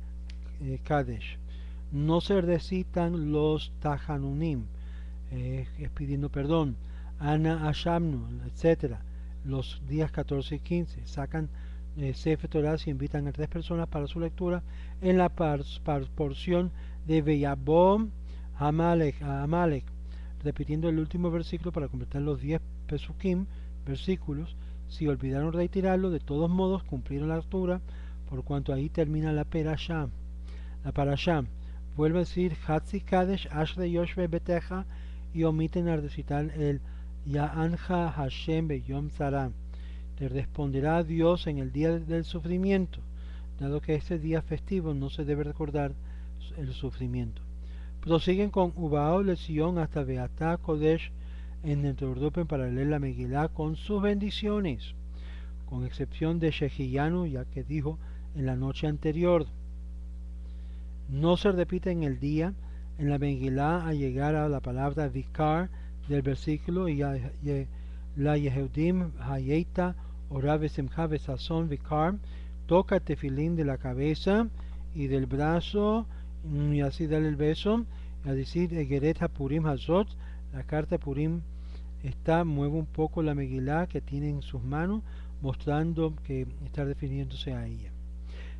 Kadesh. No se recitan los Tahanunim, es pidiendo perdón, Ana Ashamnu, etc. los días 14 y 15. Sacan Sefer Torah si invitan a 3 personas para su lectura en la porción de Veyabom Amalek, repitiendo el último versículo para completar los 10 pesukim, versículos. Si olvidaron retirarlo, de todos modos cumplieron la lectura, por cuanto ahí termina la parashá. Vuelve a decir Hatzi Kadesh Ashre Yoshve Beteja y omiten al recitar el Ya'anja Hashem Beyom Tzara. Te responderá Dios en el día del sufrimiento, dado que este día festivo no se debe recordar el sufrimiento. Prosiguen con Ubao Lezion hasta Beatá Kodesh en introducen para leer la Megilá con sus bendiciones, con excepción de Shehiyanu, ya que dijo en la noche anterior. No se repite en el día en la Megilá al llegar a la palabra Vikar del versículo y la Yehudim Hayeta Ora Besimcha Besazón Vikar, toca el tefilín de la cabeza y del brazo y así darle el beso, a decir Egeret HaPurim Hazot, la carta Purim mueve un poco la Megilá que tiene en sus manos, mostrando que está refiriéndose a ella.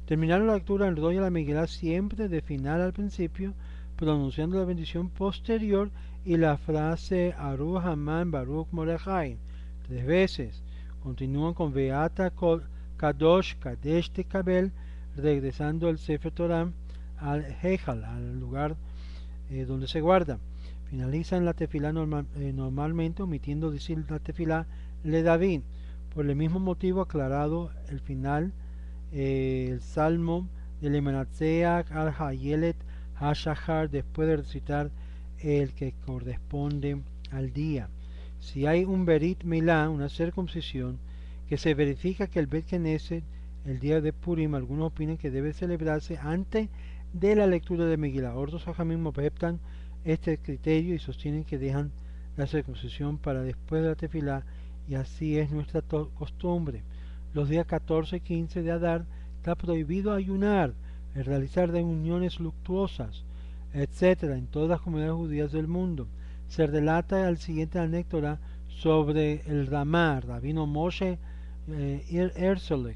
Terminaron la lectura en Roya la Megilá siempre de final al principio, pronunciando la bendición posterior y la frase Aruch Haman Baruch Mordechai 3 veces. Continúan con Beata Kadosh Kadesh Tekabel, regresando el Sefer Torah al Heichal, al lugar donde se guarda. Finalizan la tefilá normalmente, omitiendo decir la tefilá le David. Por el mismo motivo aclarado el final, el salmo de Lemanatseach al Hayelet Hashahar, después de recitar el que corresponde al día. Si hay un Berit Milá, una circuncisión, que se verifica que el Bet Knesset, el día de Purim, algunos opinan que debe celebrarse antes de la lectura de Megilá. Otros hajamim aceptan este criterio y sostienen que dejan la circuncisión para después de la tefilá, y así es nuestra costumbre. Los días 14 y 15 de Adar está prohibido ayunar, realizar reuniones luctuosas, etc. en todas las comunidades judías del mundo. Se relata al siguiente anécdota sobre el Ramá, Rabino Moshe Herzog.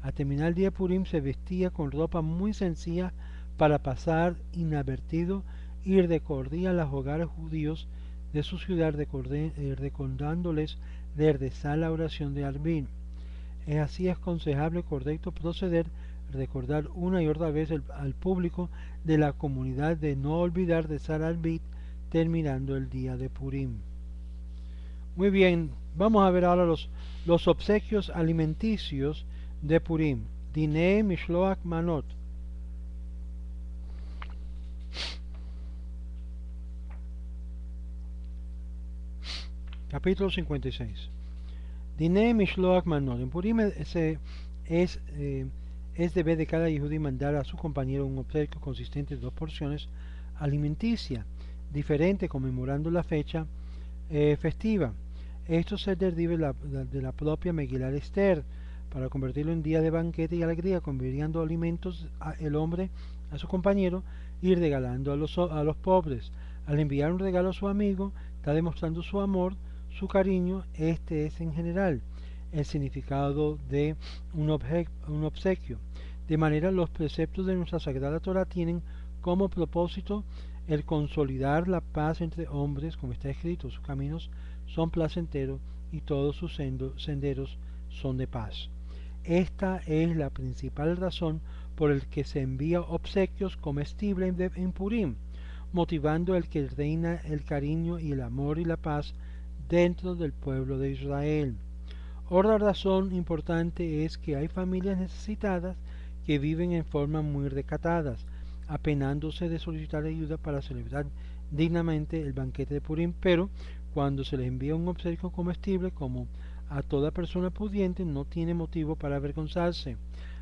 Al terminar el día Purim se vestía con ropa muy sencilla para pasar inadvertido y recorría los hogares judíos de su ciudad recordándoles de rezar la oración de Arbin. Es así aconsejable, correcto proceder, recordar una y otra vez al público de la comunidad de no olvidar rezar Arbit terminando el día de Purim. Muy bien, vamos a ver ahora los obsequios alimenticios de Purim. Diné Mishloach Manot. Capítulo 56. Diné Mishloach Manot. En Purim es deber de cada yehudí mandar a su compañero un obsequio consistente de 2 porciones alimenticia, diferente, conmemorando la fecha festiva. Esto se deriva de la propia Megilá de Esther, para convertirlo en día de banquete y alegría, convirtiendo alimentos el hombre a su compañero y regalando a los pobres. Al enviar un regalo a su amigo, está demostrando su amor, su cariño. Este es en general el significado de un obsequio. De manera, los preceptos de nuestra Sagrada Torah tienen como propósito el consolidar la paz entre hombres, como está escrito, sus caminos son placenteros y todos sus senderos son de paz. Esta es la principal razón por el que se envía obsequios comestibles en Purim, motivando el que reina el cariño y el amor y la paz dentro del pueblo de Israel. Otra razón importante es que hay familias necesitadas que viven en forma muy recatadas, apenándose de solicitar ayuda para celebrar dignamente el banquete de Purim, pero cuando se les envía un obsequio comestible, como a toda persona pudiente, no tiene motivo para avergonzarse.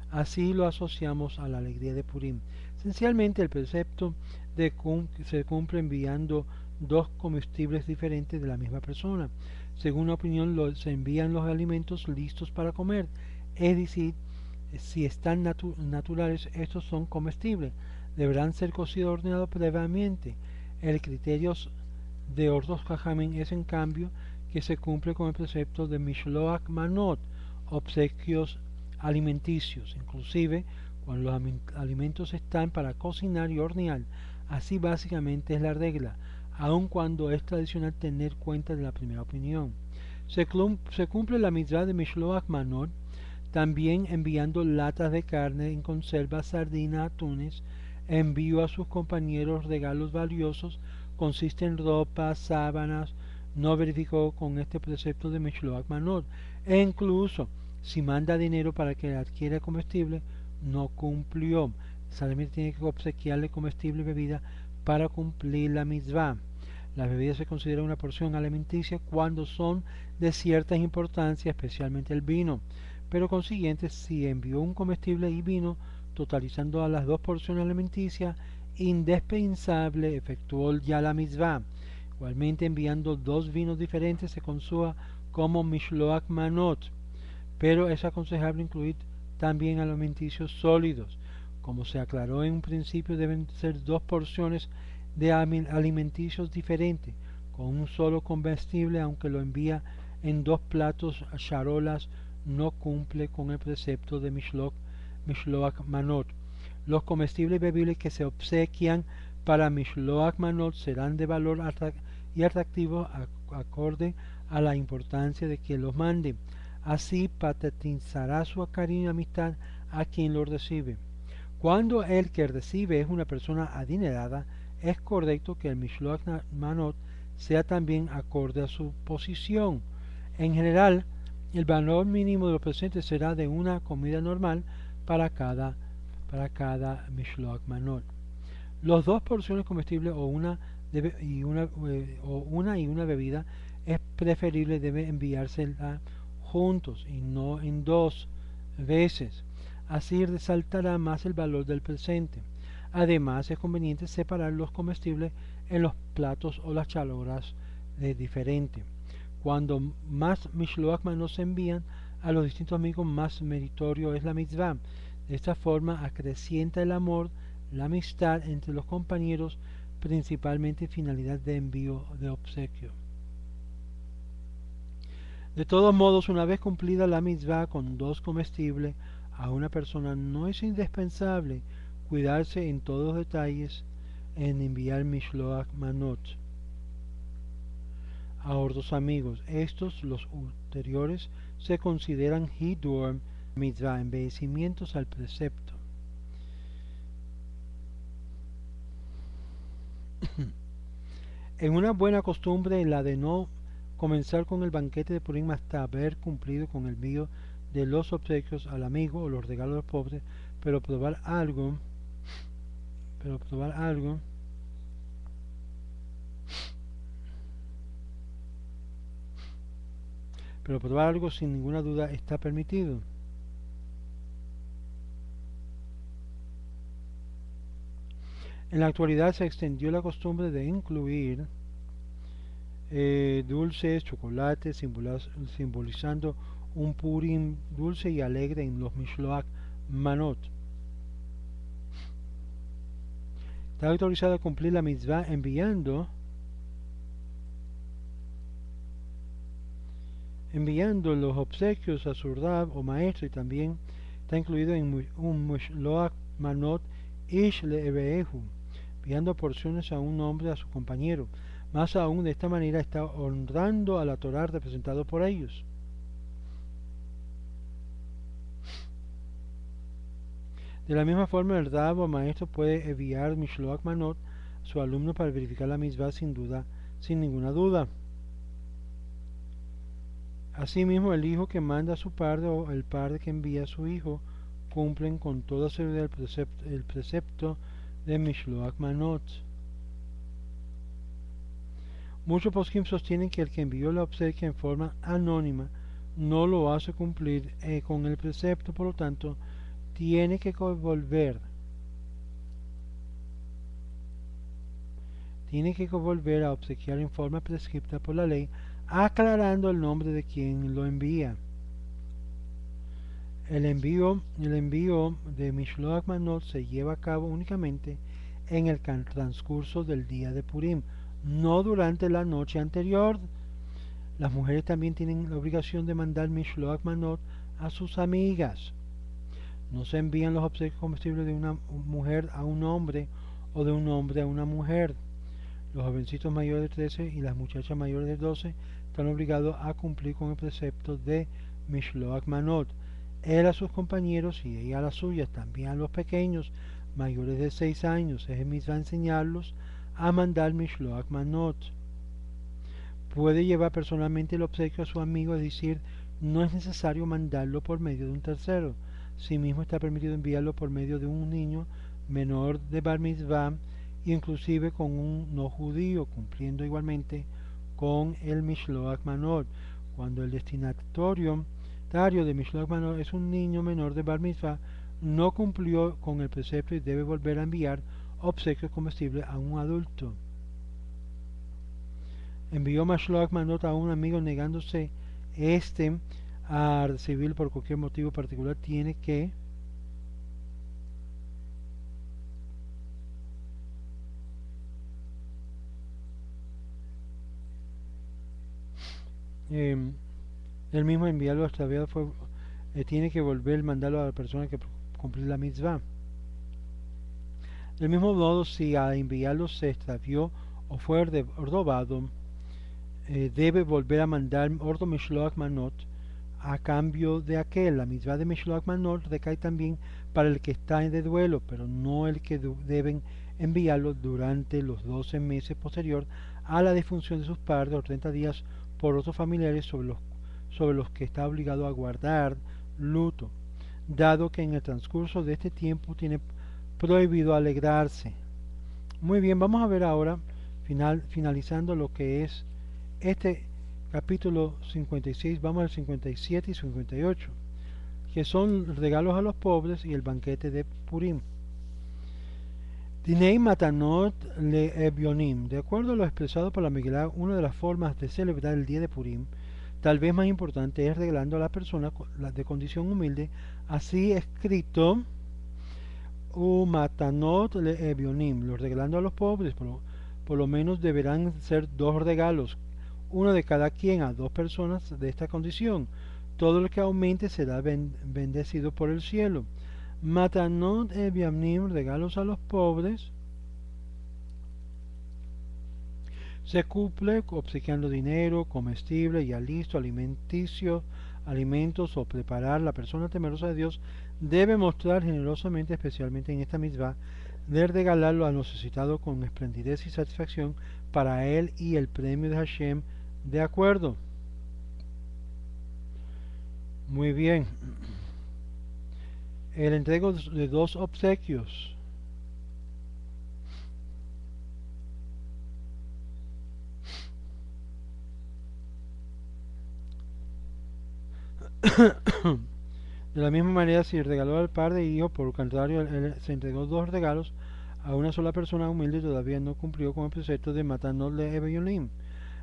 Así lo asociamos a la alegría de Purim. Esencialmente, el precepto se cumple enviando 2 comestibles diferentes de la misma persona. Según una opinión, se envían los alimentos listos para comer, es decir, si están naturales, estos son comestibles, deberán ser cocidos o horneados previamente. El criterio de otros jajamim es, en cambio, que se cumple con el precepto de Mishloach Manot, obsequios alimenticios, inclusive cuando los alimentos están para cocinar y hornear. Así básicamente es la regla, aun cuando es tradicional tener cuenta de la primera opinión. Se cumple la mitzvah de Mishloach Manot, también enviando latas de carne en conserva, sardinas, atunes. Envío a sus compañeros regalos valiosos, consiste en ropa, sábanas. No verificó con este precepto de Mishloach Manot, e incluso si manda dinero para que adquiera comestible, no cumplió. Solamente tiene que obsequiarle comestible y bebida para cumplir la mitzvah. Las bebidas se consideran una porción alimenticia cuando son de cierta importancia, especialmente el vino. Pero consiguiente, si envió un comestible y vino, totalizando a las dos porciones alimenticias, indispensable, efectuó ya la mitzvah. Igualmente, enviando dos vinos diferentes se consuma como Mishloach Manot, pero es aconsejable incluir también alimenticios sólidos. Como se aclaró en un principio, deben ser dos porciones de alimenticios diferentes, con un solo comestible, aunque lo envía en dos platos charolas, no cumple con el precepto de Mishloach Manot. Los comestibles y bebibles que se obsequian para Mishloach Manot serán de valor y atractivo acorde a la importancia de quien los mande. Así patentizará su cariño y amistad a quien lo recibe. Cuando el que recibe es una persona adinerada, es correcto que el Mishloach Manot sea también acorde a su posición. En general, el valor mínimo de los presentes será de una comida normal para cada Mishloach Manot. Los dos porciones comestibles o una y una bebida es preferible debe enviársela juntos y no en dos veces. Así resaltará más el valor del presente. Además, es conveniente separar los comestibles en los platos o las charolas diferente. Cuando más Mishloach Manot se envían a los distintos amigos, más meritorio es la mitzvah. De esta forma acrecienta el amor, la amistad entre los compañeros, principalmente finalidad de envío de obsequio. De todos modos, una vez cumplida la mitzvah con dos comestibles a una persona, no es indispensable cuidarse en todos los detalles en enviar Mishloach Manot a otros amigos. Estos, los ulteriores, se consideran Hidur Mitzvah, embellecimientos al precepto. En una buena costumbre, la de no comenzar con el banquete de Purim hasta haber cumplido con el envío de los obsequios al amigo o los regalos a los pobres, pero probar algo sin ninguna duda está permitido. En la actualidad se extendió la costumbre de incluir dulces, chocolates, simbolizando un Purim dulce y alegre en los Mishloach Manot. Está autorizado a cumplir la mitzvah enviando los obsequios a su rab o maestro, y también está incluido en un Mishloach Manot Ish Le'evehu, enviando porciones a un hombre a su compañero. Más aún, de esta manera está honrando a la Torah representado por ellos. De la misma forma, el rab o maestro puede enviar Mishloach Manot a su alumno para verificar la mitzvah sin ninguna duda. Asimismo, el hijo que manda a su padre o el padre que envía a su hijo cumplen con toda seguridad el precepto de Mishloach Manot. Muchos poskim sostienen que el que envió la obsequia en forma anónima no lo hace cumplir con el precepto, por lo tanto, tiene que volver a obsequiar en forma prescrita por la ley, aclarando el nombre de quien lo envía. El envío de Mishloach Manot se lleva a cabo únicamente en el transcurso del día de Purim, no durante la noche anterior. Las mujeres también tienen la obligación de mandar Mishloach Manot a sus amigas. No se envían los obsequios comestibles de una mujer a un hombre o de un hombre a una mujer. Los jovencitos mayores de 13 y las muchachas mayores de 12 están obligados a cumplir con el precepto de Mishloach Manot. Él a sus compañeros y ella a las suyas, también a los pequeños mayores de 6 años. Es mitzvah enseñarlos a mandar Mishloach Manot. Puede llevar personalmente el obsequio a su amigo, es decir, no es necesario mandarlo por medio de un tercero. Asimismo está permitido enviarlo por medio de un niño menor de Bar Mitzvah, inclusive con un no judío, cumpliendo igualmente con el Mishloach Manot. Cuando el destinatario de Mishloach Manot es un niño menor de Bar Mitzvah, no cumplió con el precepto y debe volver a enviar obsequios comestibles a un adulto. Envió Mishloach Manot a un amigo negándose a recibir por cualquier motivo particular, tiene que él mismo enviarlo extraviado tiene que volver a mandarlo a la persona que cumplió la mitzvah. Del mismo modo, si al enviarlo se extravió o fue robado, debe volver a mandar Ordo Mishloach Manot a cambio de aquel. La mitzvah de Mishloach Manot recae también para el que está de duelo, pero no el que deben enviarlo durante los 12 meses posterior a la defunción de sus padres o 30 días por otros familiares sobre los que está obligado a guardar luto, dado que en el transcurso de este tiempo tiene prohibido alegrarse. Muy bien, vamos a ver ahora, finalizando lo que es este capítulo 56, vamos al 57 y 58, que son regalos a los pobres y el banquete de Purim. Dinei Matanot le Ebionim. De acuerdo a lo expresado por la Megilá, una de las formas de celebrar el día de Purim, tal vez más importante, es regalando a la persona de condición humilde, así escrito, Matanot le Ebionim, los regalando a los pobres, por lo menos deberán ser 2 regalos, uno de cada quien a 2 personas de esta condición. Todo lo que aumente será bendecido por el cielo. Matanot Ebiamnim, regalos a los pobres, se cumple obsequiando dinero, comestible, ya listo, alimentos o preparar. La persona temerosa de Dios debe mostrar generosamente, especialmente en esta mitzvah, de regalarlo al necesitado con esplendidez y satisfacción para él y el premio de Hashem de acuerdo. Muy bien. El entrego de 2 obsequios. De la misma manera, si regaló al par de hijos, por el contrario, él se entregó 2 regalos a una sola persona humilde, todavía no cumplió con el precepto de Matanot le Ebionim.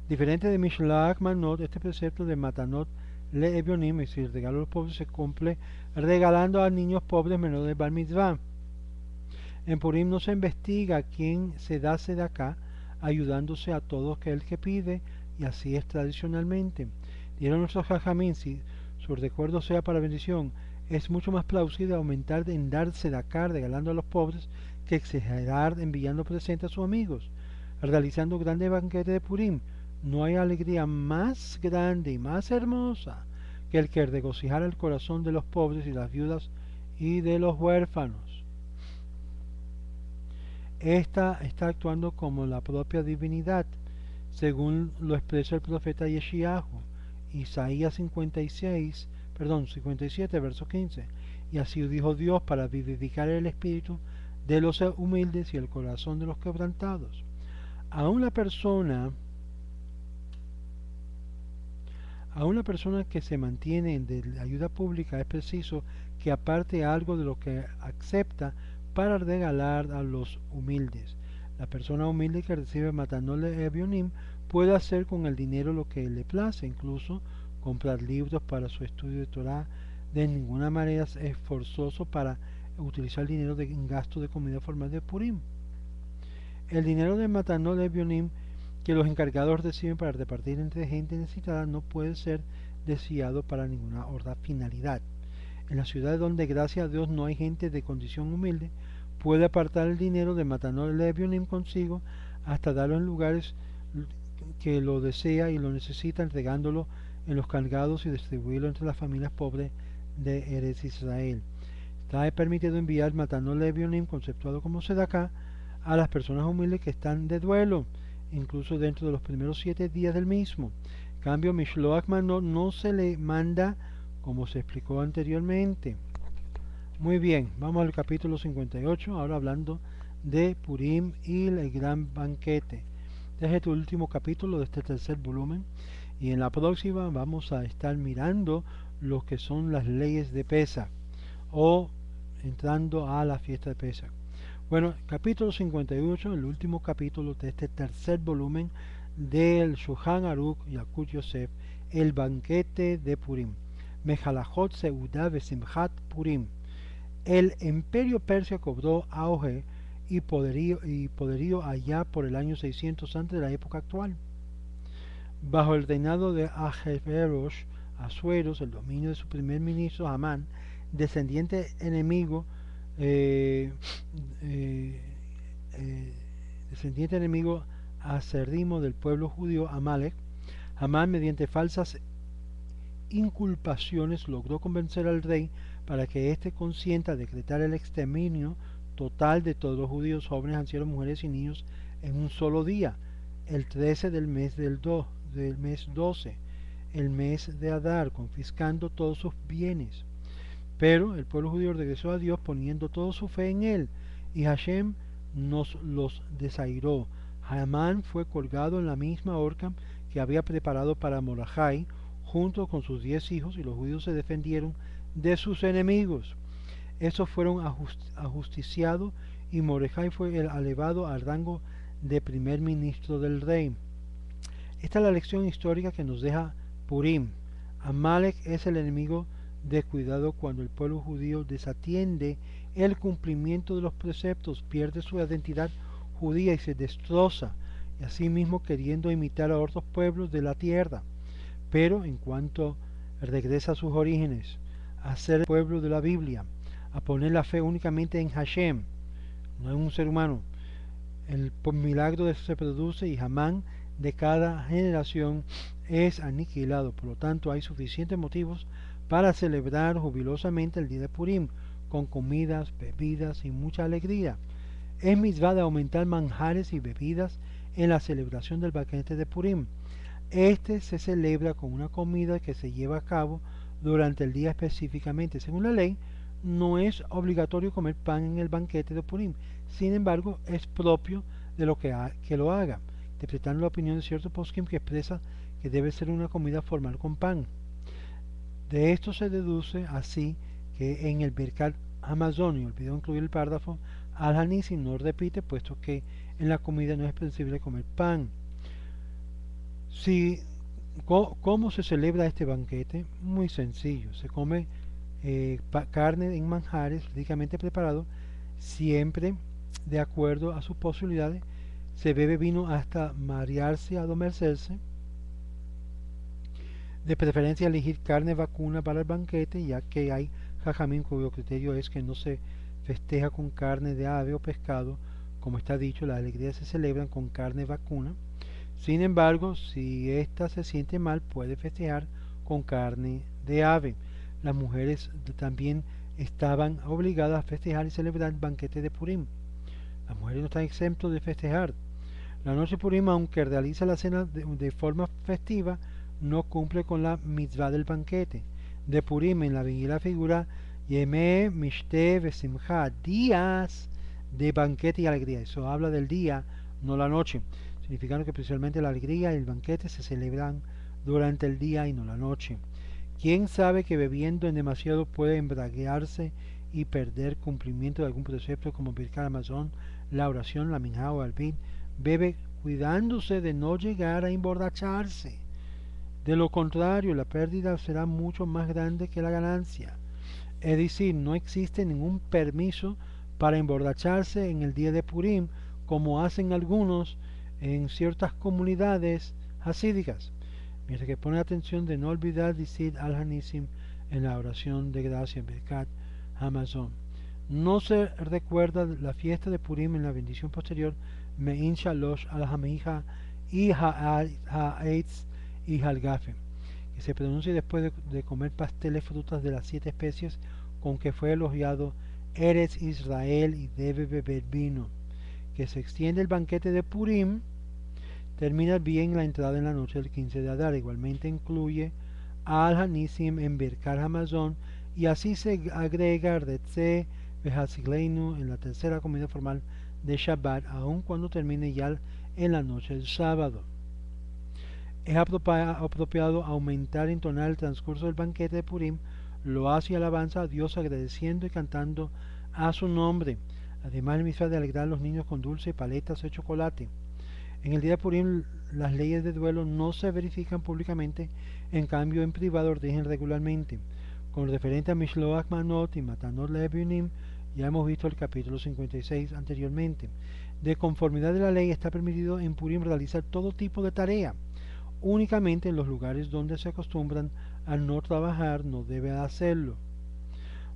Diferente de Mishloach Manot, este precepto de Matanot le Ebionim, es decir, el regalo a los pobres, se cumple regalando a niños pobres menores de Bar Mitzvah. En Purim no se investiga quién se da acá, ayudándose a todo aquel que pide, y así es tradicionalmente. Dieron nuestros jajamín, si su recuerdo sea para bendición, es mucho más plausible aumentar en dar acá, regalando a los pobres, que exagerar enviando presentes a sus amigos. Realizando grandes banquetes de Purim, no hay alegría más grande y más hermosa que el que regocijara el corazón de los pobres y las viudas y de los huérfanos. Esta está actuando como la propia divinidad, según lo expresa el profeta Yeshayahu, Isaías 57, verso 15. Y así dijo Dios para vivificar el espíritu de los humildes y el corazón de los quebrantados. A una persona que se mantiene de ayuda pública es preciso que aparte algo de lo que acepta para regalar a los humildes. La persona humilde que recibe Matanole Ebionim puede hacer con el dinero lo que le place, incluso comprar libros para su estudio de Torah. De ninguna manera es forzoso para utilizar dinero en gasto de comida formal de Purim. El dinero de Matanole Ebionim que los encargados reciben para repartir entre gente necesitada no puede ser desviado para ninguna otra finalidad. en las ciudades donde gracias a Dios no hay gente de condición humilde, puede apartar el dinero de Matanot Levi consigo hasta darlo en lugares que lo desea y lo necesita, entregándolo en los cargados y distribuirlo entre las familias pobres de Eretz Israel. Está permitido enviar Matanot Levi conceptuado como Sedaká a las personas humildes que están de duelo, incluso dentro de los primeros 7 días del mismo. En cambio, Mishloach Manot no se le manda como se explicó anteriormente. Muy bien, vamos al capítulo 58, ahora hablando de Purim y el gran banquete. Este es el último capítulo de este tercer volumen y en la próxima vamos a estar mirando lo que son las leyes de Pesach o entrando a la fiesta de Pesach. Bueno, capítulo 58, el último capítulo de este tercer volumen del Shulchan Aruch Yalkut Yosef, el banquete de Purim. Mejalachot Seudah Besimchat Purim. El imperio persia cobró auge y poderío allá por el año 600 antes de la época actual. Bajo el reinado de Ahasverosh, Asueros, el dominio de su primer ministro Amán, descendiente enemigo acérrimo del pueblo judío Amalek, Amán mediante falsas inculpaciones logró convencer al rey para que éste consienta decretar el exterminio total de todos los judíos, jóvenes, ancianos, mujeres y niños en un solo día, el 13 del mes del mes 12, el mes de Adar, confiscando todos sus bienes. Pero el pueblo judío regresó a Dios poniendo toda su fe en él, y Hashem nos los desairó. Amán fue colgado en la misma horca que había preparado para Mordejai, junto con sus 10 hijos, y los judíos se defendieron de sus enemigos. Estos fueron ajusticiados y Mordejai fue elevado al rango de primer ministro del rey. Esta es la lección histórica que nos deja Purim. Amalek es el enemigo descuidado cuando el pueblo judío desatiende el cumplimiento de los preceptos, pierde su identidad judía y se destroza, y asimismo queriendo imitar a otros pueblos de la tierra. Pero en cuanto regresa a sus orígenes, a ser el pueblo de la Biblia, a poner la fe únicamente en Hashem, no en un ser humano, el milagro de eso se produce y Amán de cada generación es aniquilado. Por lo tanto, hay suficientes motivos para celebrar jubilosamente el día de Purim, con comidas, bebidas y mucha alegría. Es mitzvah de aumentar manjares y bebidas en la celebración del banquete de Purim. Este se celebra con una comida que se lleva a cabo durante el día específicamente. Según la ley, no es obligatorio comer pan en el banquete de Purim. Sin embargo, es propio de lo que lo haga, interpretando la opinión de cierto poskim que expresa que debe ser una comida formal con pan. De esto se deduce así que en el Birkat Hamazon, olvidó incluir el párrafo, Al-Hanisim no repite, puesto que en la comida no es posible comer pan. ¿Cómo se celebra este banquete? Muy sencillo, se come carne en manjares ricamente preparado, siempre de acuerdo a sus posibilidades, se bebe vino hasta marearse, adormecerse, de preferencia elegir carne vacuna para el banquete, ya que hay jajamín cuyo criterio es que no se festeja con carne de ave o pescado, como está dicho, las alegrías se celebran con carne vacuna. Sin embargo, si ésta se siente mal, puede festejar con carne de ave. Las mujeres también estaban obligadas a festejar y celebrar el banquete de Purim. Las mujeres no están exentas de festejar. La noche de Purim, aunque realiza la cena de forma festiva, no cumple con la mitzvah del banquete. De Purim en la vigilia figura Yemeh Mishte Vesimcha, días de banquete y alegría. Eso habla del día, no la noche, significando que especialmente la alegría y el banquete se celebran durante el día y no la noche. ¿Quién sabe que bebiendo en demasiado puede embriagarse y perder cumplimiento de algún precepto como Birkat Hamazon, la oración, la minjá o el vin? Bebe cuidándose de no llegar a emborracharse. De lo contrario, la pérdida será mucho más grande que la ganancia. Es decir, no existe ningún permiso para emborracharse en el día de Purim, como hacen algunos en ciertas comunidades hasídicas. Mientras que pone atención de no olvidar decir al Hanisim en la oración de gracia, Birkat Hamazon. No se recuerda la fiesta de Purim en la bendición posterior, Mein Shalosh al Hamija y Ha'etz y Halgafe, que se pronuncia después de comer pasteles frutas de las 7 especies con que fue elogiado Eretz Israel y debe beber vino, que se extiende el banquete de Purim, termina bien la entrada en la noche del 15 de Adar. Igualmente incluye Al Hanisim en Birkat Hamazon, y así se agrega Retze Vehazigleinu en la tercera comida formal de Shabbat, aun cuando termine ya en la noche del sábado. Es apropiado aumentar y entonar el transcurso del banquete de Purim, lo hace y alabanza a Dios agradeciendo y cantando a su nombre. Además, el mitzvah de alegrar a los niños con dulce, paletas o chocolate. En el día de Purim las leyes de duelo no se verifican públicamente, en cambio en privado rigen regularmente. Con referente a Mishloach Manot y Matanot Leviunim, ya hemos visto el capítulo 56 anteriormente. De conformidad de la ley está permitido en Purim realizar todo tipo de tarea. Únicamente en los lugares donde se acostumbran a no trabajar no debe hacerlo.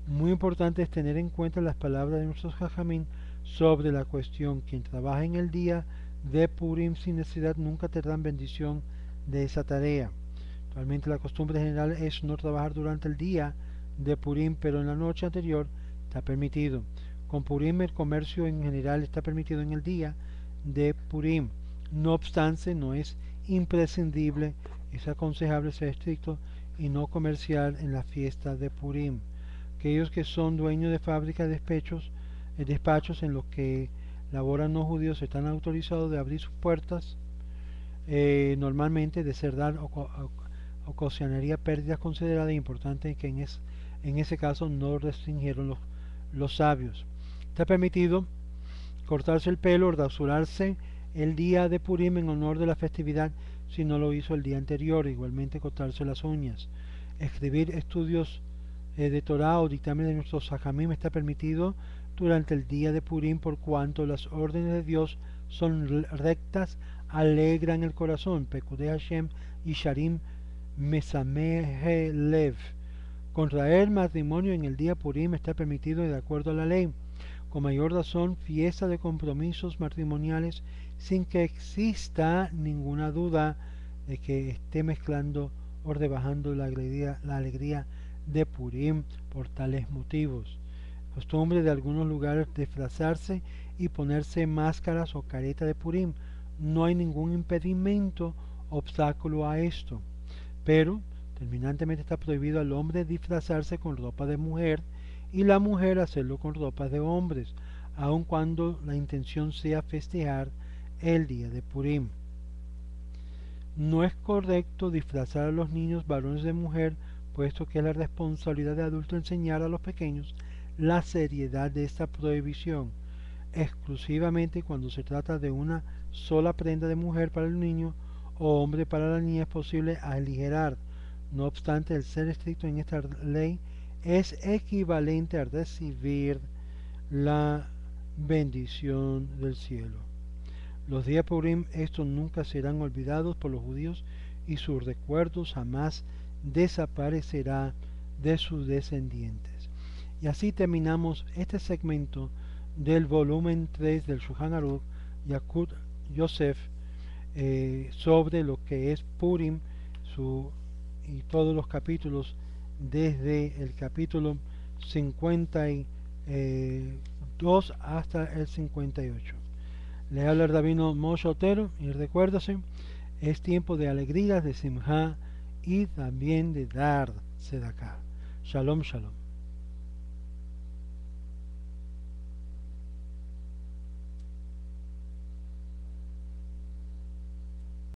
Muy importante es tener en cuenta las palabras de nuestros Jajamín sobre la cuestión: quien trabaja en el día de Purim sin necesidad nunca tendrán bendición de esa tarea. Actualmente la costumbre general es no trabajar durante el día de Purim, pero en la noche anterior está permitido. Con Purim el comercio en general está permitido en el día de Purim. No obstante, no es imprescindible, es aconsejable ser estricto y no comercial en la fiesta de Purim. Aquellos que son dueños de fábricas de despachos en los que laboran no judíos están autorizados de abrir sus puertas. Normalmente de cerrar ocasionaría pérdidas consideradas, importantes que en ese caso no restringieron los sabios. Está permitido cortarse el pelo o rasurarse el día de Purim en honor de la festividad si no lo hizo el día anterior. Igualmente cortarse las uñas. Escribir estudios de Torah o dictamen de nuestros Jajamim está permitido durante el día de Purim, por cuanto las órdenes de Dios son rectas, alegran el corazón. Pekudei Hashem y Sharim Mesamehe Lev. Contraer matrimonio en el día Purim está permitido de acuerdo a la ley. Con mayor razón, fiesta de compromisos matrimoniales sin que exista ninguna duda de que esté mezclando o rebajando la alegría de Purim por tales motivos. Costumbre de algunos lugares disfrazarse y ponerse máscaras o caretas de Purim. No hay ningún impedimento, obstáculo a esto, pero terminantemente está prohibido al hombre disfrazarse con ropa de mujer y la mujer hacerlo con ropa de hombres, aun cuando la intención sea festejar el día de Purim. No es correcto disfrazar a los niños varones de mujer, puesto que es la responsabilidad de adulto enseñar a los pequeños la seriedad de esta prohibición. Exclusivamente cuando se trata de una sola prenda de mujer para el niño o hombre para la niña es posible aligerar. No obstante, el ser estricto en esta ley es equivalente a recibir la bendición del cielo. Los días Purim, estos nunca serán olvidados por los judíos y sus recuerdos jamás desaparecerá de sus descendientes. Y así terminamos este segmento del volumen 3 del Shulchan Aruch Yakut Yosef sobre lo que es Purim y todos los capítulos desde el capítulo 52 hasta el 58. Le habla el rabino Moshe Otero y recuérdase, es tiempo de alegrías, de simjá y también de dar tzedakah. Shalom, shalom.